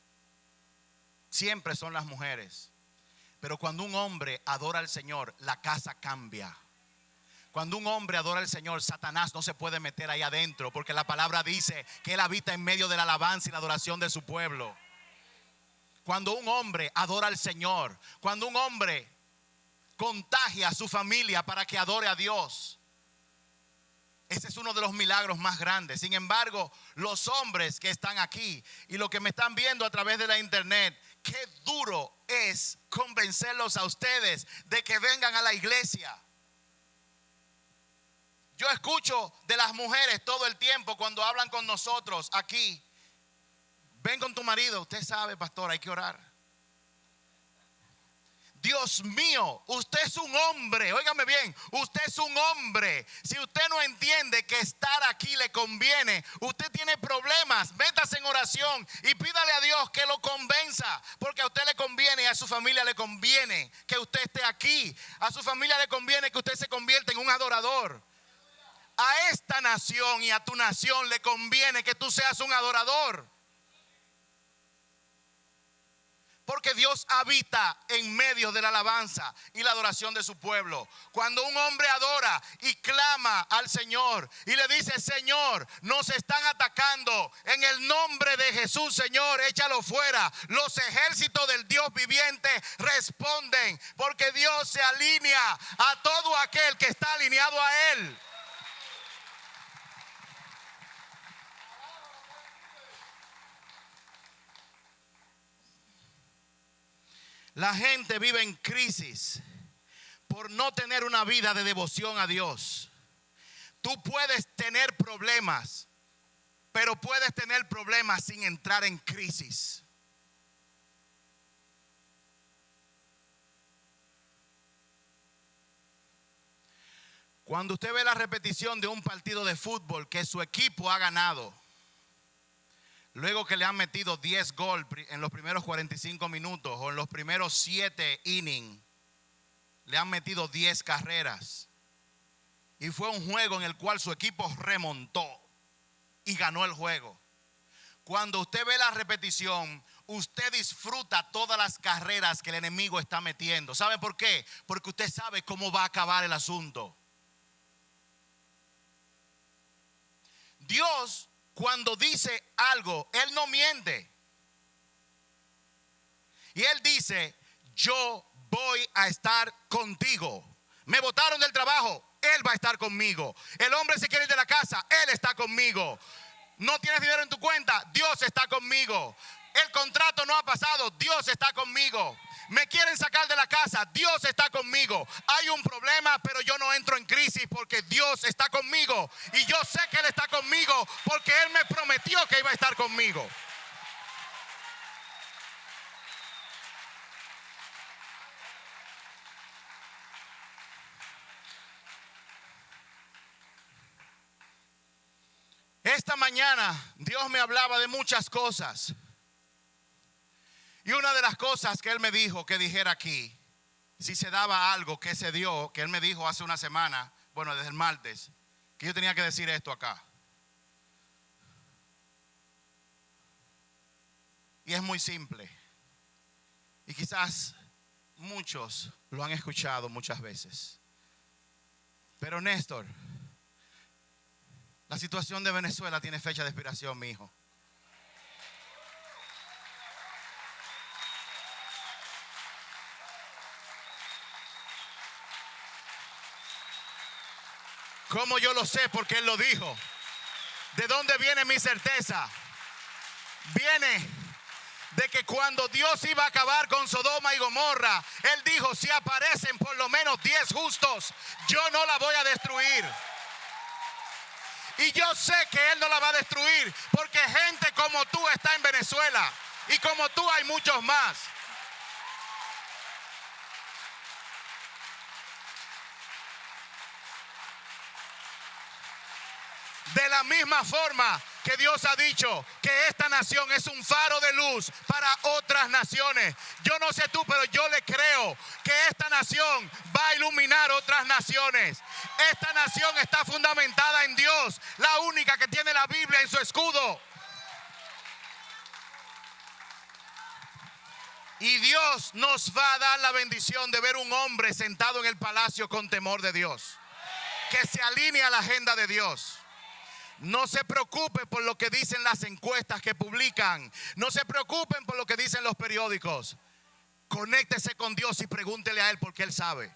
Siempre son las mujeres. Pero cuando un hombre adora al Señor, la casa cambia. Cuando un hombre adora al Señor, Satanás no se puede meter ahí adentro, porque la palabra dice que Él habita en medio de la alabanza y la adoración de su pueblo. Cuando un hombre adora al Señor, cuando un hombre contagia a su familia para que adore a Dios, ese es uno de los milagros más grandes. Sin embargo, los hombres que están aquí y los que me están viendo a través de la internet, qué duro es convencerlos a ustedes de que vengan a la iglesia. Yo escucho de las mujeres todo el tiempo cuando hablan con nosotros aquí. Ven con tu marido. Usted sabe, pastor, hay que orar. Dios mío, usted es un hombre. Óigame bien, usted es un hombre. Si usted no entiende que estar aquí le conviene, usted tiene problemas, métase en oración y pídale a Dios que lo convenza. Porque a usted le conviene y a su familia le conviene que usted esté aquí. A su familia le conviene que usted se convierta en un adorador. A esta nación y a tu nación le conviene que tú seas un adorador. Porque Dios habita en medio de la alabanza y la adoración de su pueblo. Cuando un hombre adora y clama al Señor y le dice: Señor, nos están atacando, en el nombre de Jesús, Señor, échalo fuera. Los ejércitos del Dios viviente responden, porque Dios se alinea a todo aquel que está alineado a Él. La gente vive en crisis por no tener una vida de devoción a Dios. Tú puedes tener problemas, pero puedes tener problemas sin entrar en crisis. Cuando usted ve la repetición de un partido de fútbol que su equipo ha ganado, luego que le han metido 10 goles en los primeros 45 minutos o en los primeros 7 innings, le han metido 10 carreras. Y fue un juego en el cual su equipo remontó y ganó el juego. Cuando usted ve la repetición, usted disfruta todas las carreras que el enemigo está metiendo. ¿Sabe por qué? Porque usted sabe cómo va a acabar el asunto. Dios, cuando dice algo, Él no miente. Y Él dice: yo voy a estar contigo. Me botaron del trabajo, Él va a estar conmigo. El hombre se quiere ir de la casa, Él está conmigo. No tienes dinero en tu cuenta, Dios está conmigo. El contrato no ha pasado, Dios está conmigo. Me quieren sacar de la casa, Dios está conmigo. Hay un problema, pero yo no entro en crisis porque Dios está conmigo. Y yo sé que Él está conmigo porque Él me prometió que iba a estar conmigo. Esta mañana Dios me hablaba de muchas cosas. Y una de las cosas que Él me dijo que dijera aquí, si se daba algo que se dio, que Él me dijo hace una semana, bueno, desde el martes, que yo tenía que decir esto acá. Y es muy simple. Y quizás muchos lo han escuchado muchas veces. Pero Néstor, la situación de Venezuela tiene fecha de expiración, mi hijo. ¿Cómo yo lo sé? Porque Él lo dijo. ¿De dónde viene mi certeza? Viene de que cuando Dios iba a acabar con Sodoma y Gomorra, Él dijo, si aparecen por lo menos 10 justos, yo no la voy a destruir. Y yo sé que Él no la va a destruir, porque gente como tú está en Venezuela, y como tú hay muchos más. De la misma forma que Dios ha dicho que esta nación es un faro de luz para otras naciones. Yo no sé tú, pero yo le creo que esta nación va a iluminar otras naciones. Esta nación está fundamentada en Dios, la única que tiene la Biblia en su escudo. Y Dios nos va a dar la bendición de ver un hombre sentado en el palacio con temor de Dios, que se alinea a la agenda de Dios. No se preocupe por lo que dicen las encuestas que publican. No se preocupen por lo que dicen los periódicos. Conéctese con Dios y pregúntele a Él, porque Él sabe.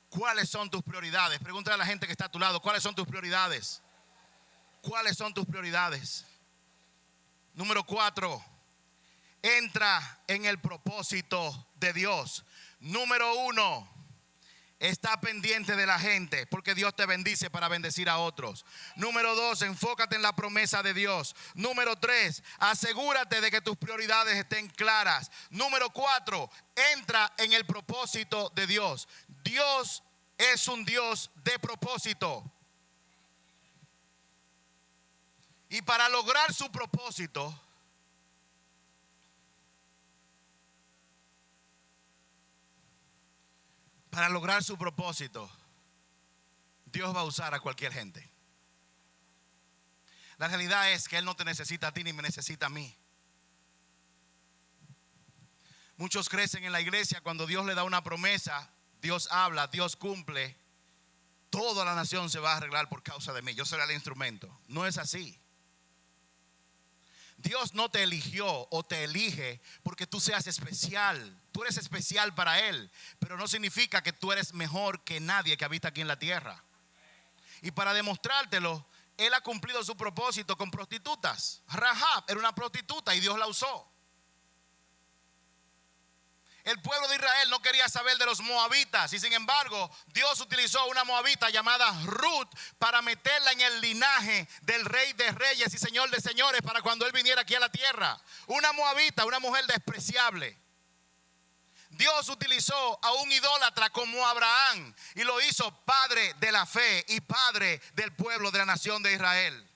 ¿Cuáles son tus prioridades? Pregúntale a la gente que está a tu lado, ¿cuáles son tus prioridades? ¿Cuáles son tus prioridades? Número 4, entra en el propósito de Dios. Número 1, está pendiente de la gente, porque Dios te bendice para bendecir a otros. Número 2, enfócate en la promesa de Dios. Número 3, asegúrate de que tus prioridades estén claras. Número 4, entra en el propósito de Dios. Dios es un Dios de propósito. Y para lograr su propósito, Dios va a usar a cualquier gente. La realidad es que Él no te necesita a ti ni me necesita a mí. Muchos crecen en la iglesia cuando Dios le da una promesa, Dios habla, Dios cumple, toda la nación se va a arreglar por causa de mí, yo seré el instrumento. No es así. Dios no te eligió o te elige porque tú seas especial. Tú eres especial para Él, pero no significa que tú eres mejor que nadie que habita aquí en la tierra. Y para demostrártelo, Él ha cumplido su propósito con prostitutas. Rahab era una prostituta y Dios la usó. El pueblo de Israel no quería saber de los moabitas y sin embargo Dios utilizó a una moabita llamada Ruth para meterla en el linaje del rey de reyes y señor de señores para cuando Él viniera aquí a la tierra. Una moabita, una mujer despreciable. Dios utilizó a un idólatra como Abraham y lo hizo padre de la fe y padre del pueblo de la nación de Israel.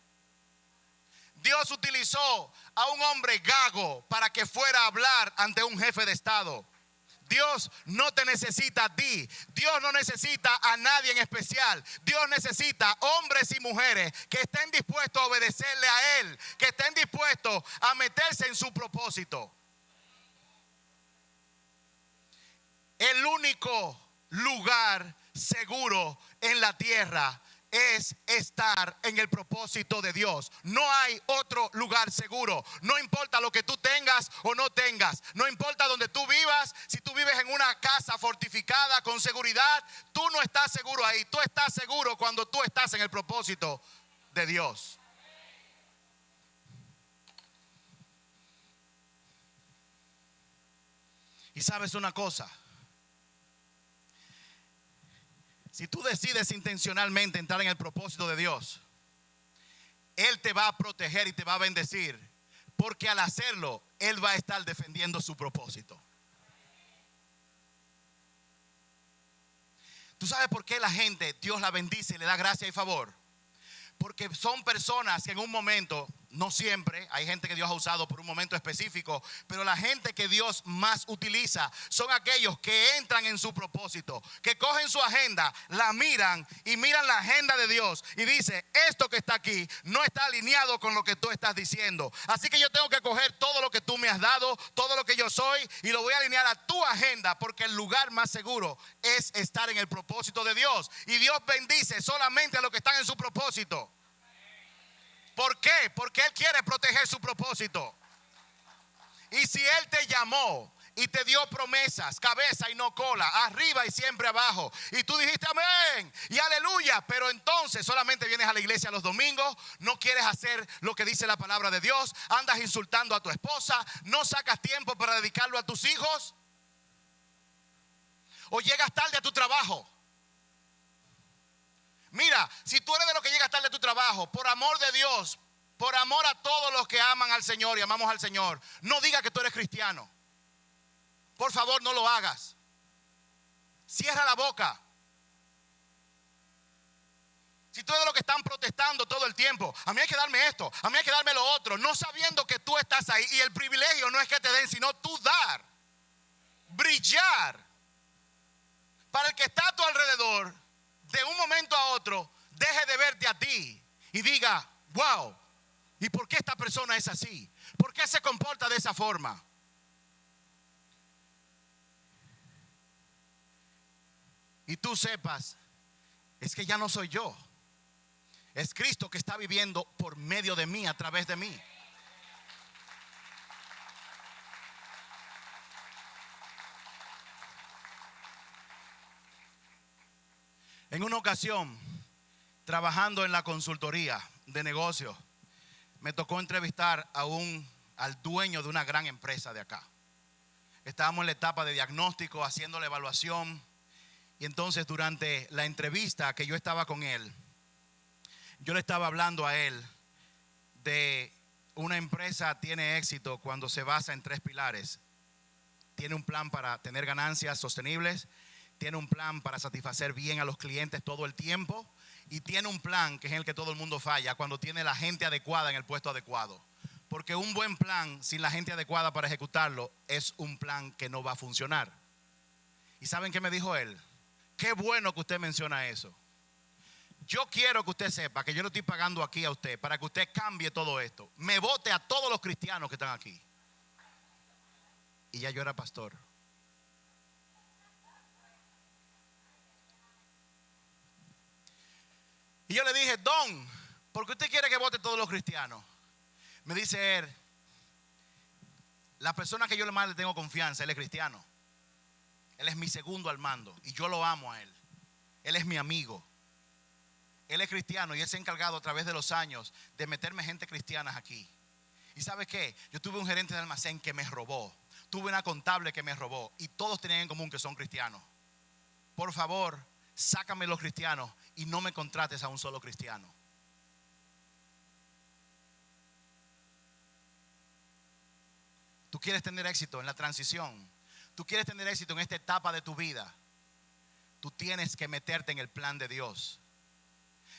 Dios utilizó a un hombre gago para que fuera a hablar ante un jefe de estado. Dios no te necesita a ti. Dios no necesita a nadie en especial. Dios necesita hombres y mujeres que estén dispuestos a obedecerle a Él, que estén dispuestos a meterse en su propósito. El único lugar seguro en la tierra es estar en el propósito de Dios. No hay otro lugar seguro. No importa lo que tú tengas o no tengas. No importa donde tú vivas. Si tú vives en una casa fortificada con seguridad, tú no estás seguro ahí. Tú estás seguro cuando tú estás en el propósito de Dios. Y sabes una cosa. Si tú decides intencionalmente entrar en el propósito de Dios, Él te va a proteger y te va a bendecir, porque al hacerlo, Él va a estar defendiendo su propósito. ¿Tú sabes por qué la gente, Dios la bendice y le da gracia y favor? Porque son personas que en un momento, no siempre, hay gente que Dios ha usado por un momento específico, pero la gente que Dios más utiliza son aquellos que entran en su propósito, que cogen su agenda, la miran y miran la agenda de Dios y dice, esto que está aquí no está alineado con lo que tú estás diciendo. Así que yo tengo que coger todo lo que tú me has dado, todo lo que yo soy y lo voy a alinear a tu agenda, porque el lugar más seguro es estar en el propósito de Dios. Y Dios bendice solamente a los que están en su propósito. ¿Por qué? Porque Él quiere proteger su propósito. Y si Él te llamó y te dio promesas, cabeza y no cola, arriba y siempre abajo, y tú dijiste amén y aleluya, pero entonces solamente vienes a la iglesia los domingos, no quieres hacer lo que dice la palabra de Dios, andas insultando a tu esposa, no sacas tiempo para dedicarlo a tus hijos, o llegas tarde a tu trabajo. Mira, si tú eres de los que llegas tarde a tu trabajo, por amor de Dios, por amor a todos los que aman al Señor y amamos al Señor, no digas que tú eres cristiano. Por favor, no lo hagas. Cierra la boca. Si tú eres de los que están protestando todo el tiempo, a mí hay que darme esto, a mí hay que darme lo otro, no sabiendo que tú estás ahí y el privilegio no es que te den, sino tú dar, brillar, para el que está a tu alrededor, de un momento a otro, deje de verte a ti y diga, wow, ¿y por qué esta persona es así? ¿Por qué se comporta de esa forma? Y tú sepas, es que ya no soy yo. Es Cristo que está viviendo por medio de mí, a través de mí. En una ocasión, trabajando en la consultoría de negocios, me tocó entrevistar al dueño de una gran empresa de acá. Estábamos en la etapa de diagnóstico, haciendo la evaluación. Y entonces durante la entrevista que yo estaba con él, yo le estaba hablando a él de una empresa tiene éxito cuando se basa en 3 pilares. Tiene un plan para tener ganancias sostenibles, tiene un plan para satisfacer bien a los clientes todo el tiempo y tiene un plan que es el que todo el mundo falla cuando tiene la gente adecuada en el puesto adecuado. Porque un buen plan sin la gente adecuada para ejecutarlo es un plan que no va a funcionar. ¿Y saben qué me dijo él? Qué bueno que usted menciona eso. Yo quiero que usted sepa que yo le estoy pagando aquí a usted para que usted cambie todo esto. Me vote a todos los cristianos que están aquí. Y ya yo era pastor. Y yo le dije, Don, ¿por qué usted quiere que vote a todos los cristianos? Me dice él, la persona que yo más le tengo confianza, él es cristiano. Él es mi segundo al mando y yo lo amo a él. Él es mi amigo. Él es cristiano y él se ha encargado a través de los años de meterme gente cristiana aquí. ¿Y sabe qué? Yo tuve un gerente de almacén que me robó. Tuve una contable que me robó y todos tenían en común que son cristianos. Por favor, sácame los cristianos y no me contrates a un solo cristiano. Tú quieres tener éxito en la transición. Tú quieres tener éxito en esta etapa de tu vida. Tú tienes que meterte en el plan de Dios.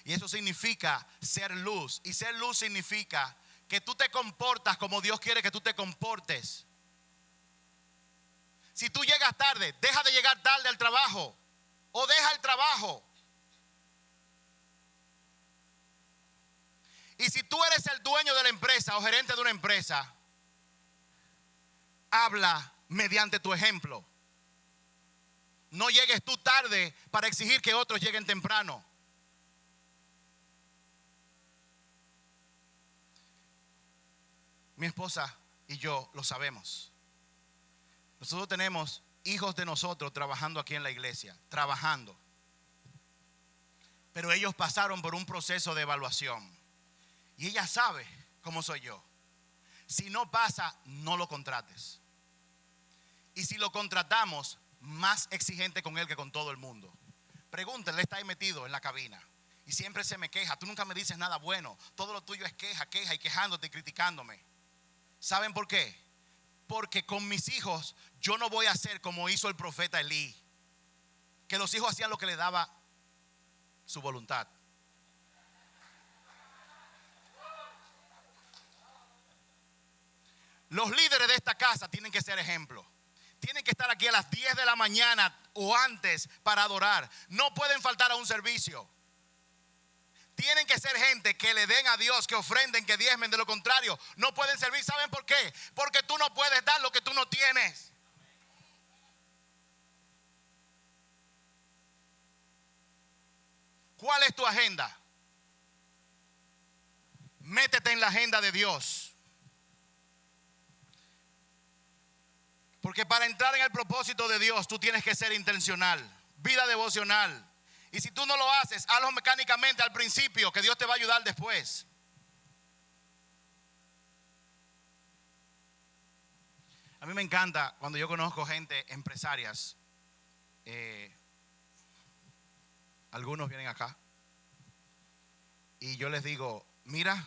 Y eso significa ser luz. Y ser luz significa que tú te comportas como Dios quiere que tú te comportes. Si tú llegas tarde, deja de llegar tarde al trabajo. O deja el trabajo. Y si tú eres el dueño de la empresa o gerente de una empresa, habla mediante tu ejemplo. No llegues tú tarde para exigir que otros lleguen temprano. Mi esposa y yo lo sabemos. Nosotros tenemos hijos de nosotros trabajando aquí en la iglesia, trabajando. Pero ellos pasaron por un proceso de evaluación. Y ella sabe cómo soy yo. Si no pasa, no lo contrates. Y si lo contratamos, más exigente con él que con todo el mundo. Pregúntale, está ahí metido en la cabina. Y siempre se me queja. Tú nunca me dices nada bueno. Todo lo tuyo es queja, queja y quejándote y criticándome. ¿Saben por qué? Porque con mis hijos yo no voy a hacer como hizo el profeta Elí. Que los hijos hacían lo que le daba su voluntad. Los líderes de esta casa tienen que ser ejemplo. Tienen que estar aquí a las 10 de la mañana o antes para adorar. No pueden faltar a un servicio. Tienen que ser gente que le den a Dios, que ofrenden, que diezmen. De lo contrario, no pueden servir. ¿Saben por qué? Porque tú no puedes dar lo que tú no tienes. ¿Cuál es tu agenda? Métete en la agenda de Dios. Porque para entrar en el propósito de Dios, tú tienes que ser intencional, vida devocional. Y si tú no lo haces, hazlo mecánicamente al principio, que Dios te va a ayudar después. A mí me encanta cuando yo conozco gente, empresarias. Algunos vienen acá. Y yo les digo, mira,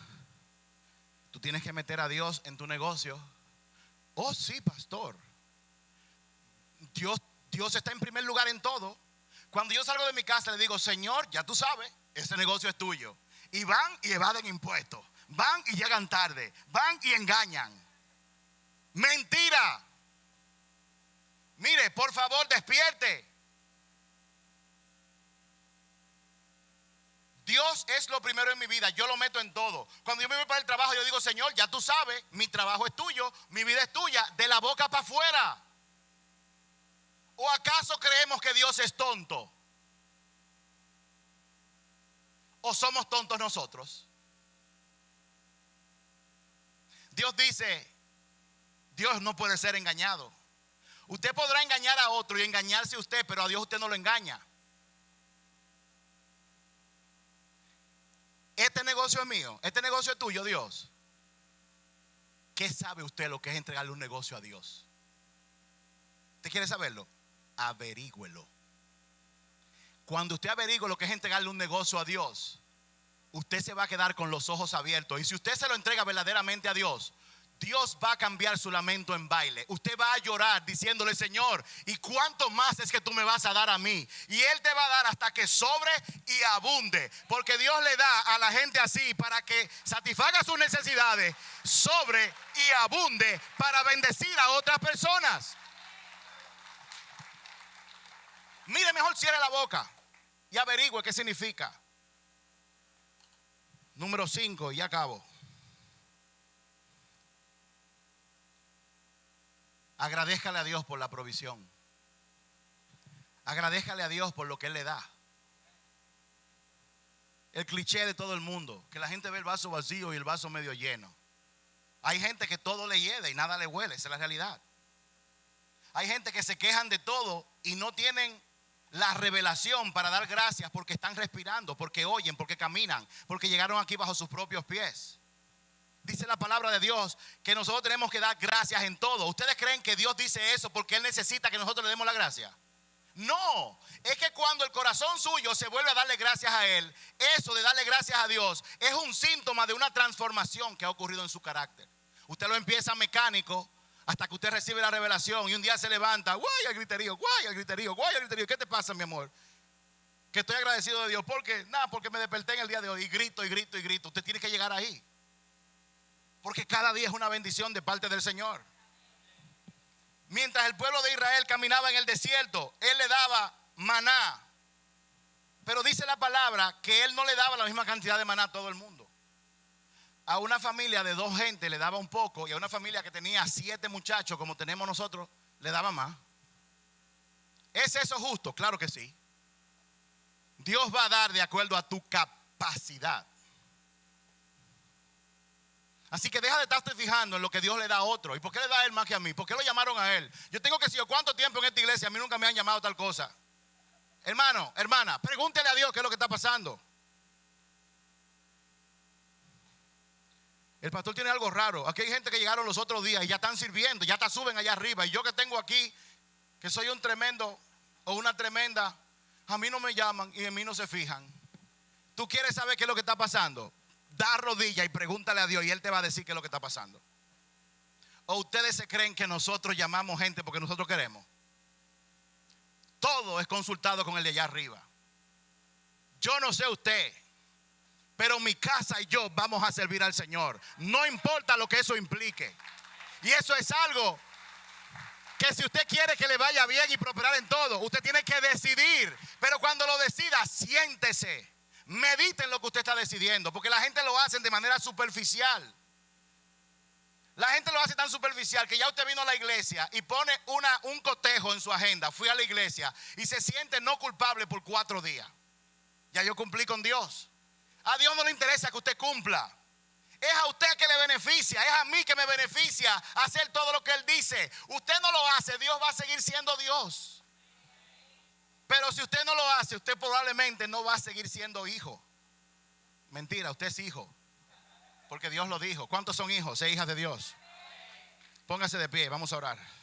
tú tienes que meter a Dios en tu negocio. Oh, sí, pastor. Dios está en primer lugar en todo. Cuando yo salgo de mi casa le digo, Señor, ya tú sabes, ese negocio es tuyo. Y van y evaden impuestos. Van y llegan tarde. Van y engañan. Mentira. Mire, por favor, despierte. Dios es lo primero en mi vida. Yo lo meto en todo. Cuando yo me voy para el trabajo, yo digo, Señor, ya tú sabes, mi trabajo es tuyo, mi vida es tuya, de la boca para afuera. ¿O acaso creemos que Dios es tonto? ¿O somos tontos nosotros? Dios dice, Dios no puede ser engañado. Usted podrá engañar a otro y engañarse usted, pero a Dios usted no lo engaña. Este negocio es mío, este negocio es tuyo, Dios. ¿Qué sabe usted lo que es entregarle un negocio a Dios? ¿Usted quiere saberlo? Averígüelo. Cuando usted averigüe lo que es entregarle un negocio a Dios, usted se va a quedar con los ojos abiertos. Y si usted se lo entrega verdaderamente a Dios, Dios va a cambiar su lamento en baile. Usted va a llorar diciéndole, Señor, ¿y cuánto más es que tú me vas a dar a mí? Y Él te va a dar hasta que sobre y abunde. Porque Dios le da a la gente así para que satisfaga sus necesidades, sobre y abunde para bendecir a otras personas. Mire, mejor cierre la boca y averigüe qué significa. Número 5, y acabo. Agradézcale a Dios por la provisión. Agradézcale a Dios por lo que Él le da. El cliché de todo el mundo, que la gente ve el vaso vacío y el vaso medio lleno. Hay gente que todo le hiede y nada le huele, esa es la realidad. Hay gente que se quejan de todo y no tienen la revelación para dar gracias porque están respirando, porque oyen, porque caminan, porque llegaron aquí bajo sus propios pies. Dice la palabra de Dios que nosotros tenemos que dar gracias en todo. ¿Ustedes creen que Dios dice eso porque Él necesita que nosotros le demos la gracia? No, es que cuando el corazón suyo se vuelve a darle gracias a Él, eso de darle gracias a Dios es un síntoma de una transformación que ha ocurrido en su carácter. Usted lo empieza mecánico hasta que usted recibe la revelación y un día se levanta, guay al griterío, guay al griterío, guay al griterío. ¿Qué te pasa, mi amor? Que estoy agradecido de Dios. ¿Por qué? Nada, porque me desperté en el día de hoy y grito y grito y grito. Usted tiene que llegar ahí. Porque cada día es una bendición de parte del Señor. Mientras el pueblo de Israel caminaba en el desierto, Él le daba maná. Pero dice la palabra que Él no le daba la misma cantidad de maná a todo el mundo. A una familia de 2 gente le daba un poco y a una familia que tenía 7 muchachos como tenemos nosotros le daba más. ¿Es eso justo? Claro que sí. Dios va a dar de acuerdo a tu capacidad. Así que deja de estarte fijando en lo que Dios le da a otro. ¿Y por qué le da a él más que a mí? ¿Por qué lo llamaron a él? Yo tengo que decir cuánto tiempo en esta iglesia, a mí nunca me han llamado tal cosa. Hermano, hermana, pregúntele a Dios qué es lo que está pasando. El pastor tiene algo raro. Aquí hay gente que llegaron los otros días y ya están sirviendo, ya te suben allá arriba. Y yo que tengo aquí, que soy un tremendo o una tremenda, a mí no me llaman y en mí no se fijan. ¿Tú quieres saber qué es lo que está pasando? Da rodilla y pregúntale a Dios y Él te va a decir qué es lo que está pasando. ¿O ustedes se creen que nosotros llamamos gente porque nosotros queremos? Todo es consultado con el de allá arriba. Yo no sé usted, pero mi casa y yo vamos a servir al Señor. No importa lo que eso implique. Y eso es algo que si usted quiere que le vaya bien y prosperar en todo, usted tiene que decidir. Pero cuando lo decida, siéntese. Mediten lo que usted está decidiendo, porque la gente lo hace de manera superficial. La gente lo hace tan superficial que ya usted vino a la iglesia y pone un cotejo en su agenda. Fui a la iglesia y se siente no culpable por 4 días. Ya yo cumplí con Dios. A Dios no le interesa que usted cumpla. Es a usted que le beneficia, es a mí que me beneficia hacer todo lo que Él dice. Usted no lo hace, Dios va a seguir siendo Dios. Pero si usted no lo hace, usted probablemente no va a seguir siendo hijo. Mentira, usted es hijo. Porque Dios lo dijo. ¿Cuántos son hijos e hijas de Dios? Póngase de pie, vamos a orar.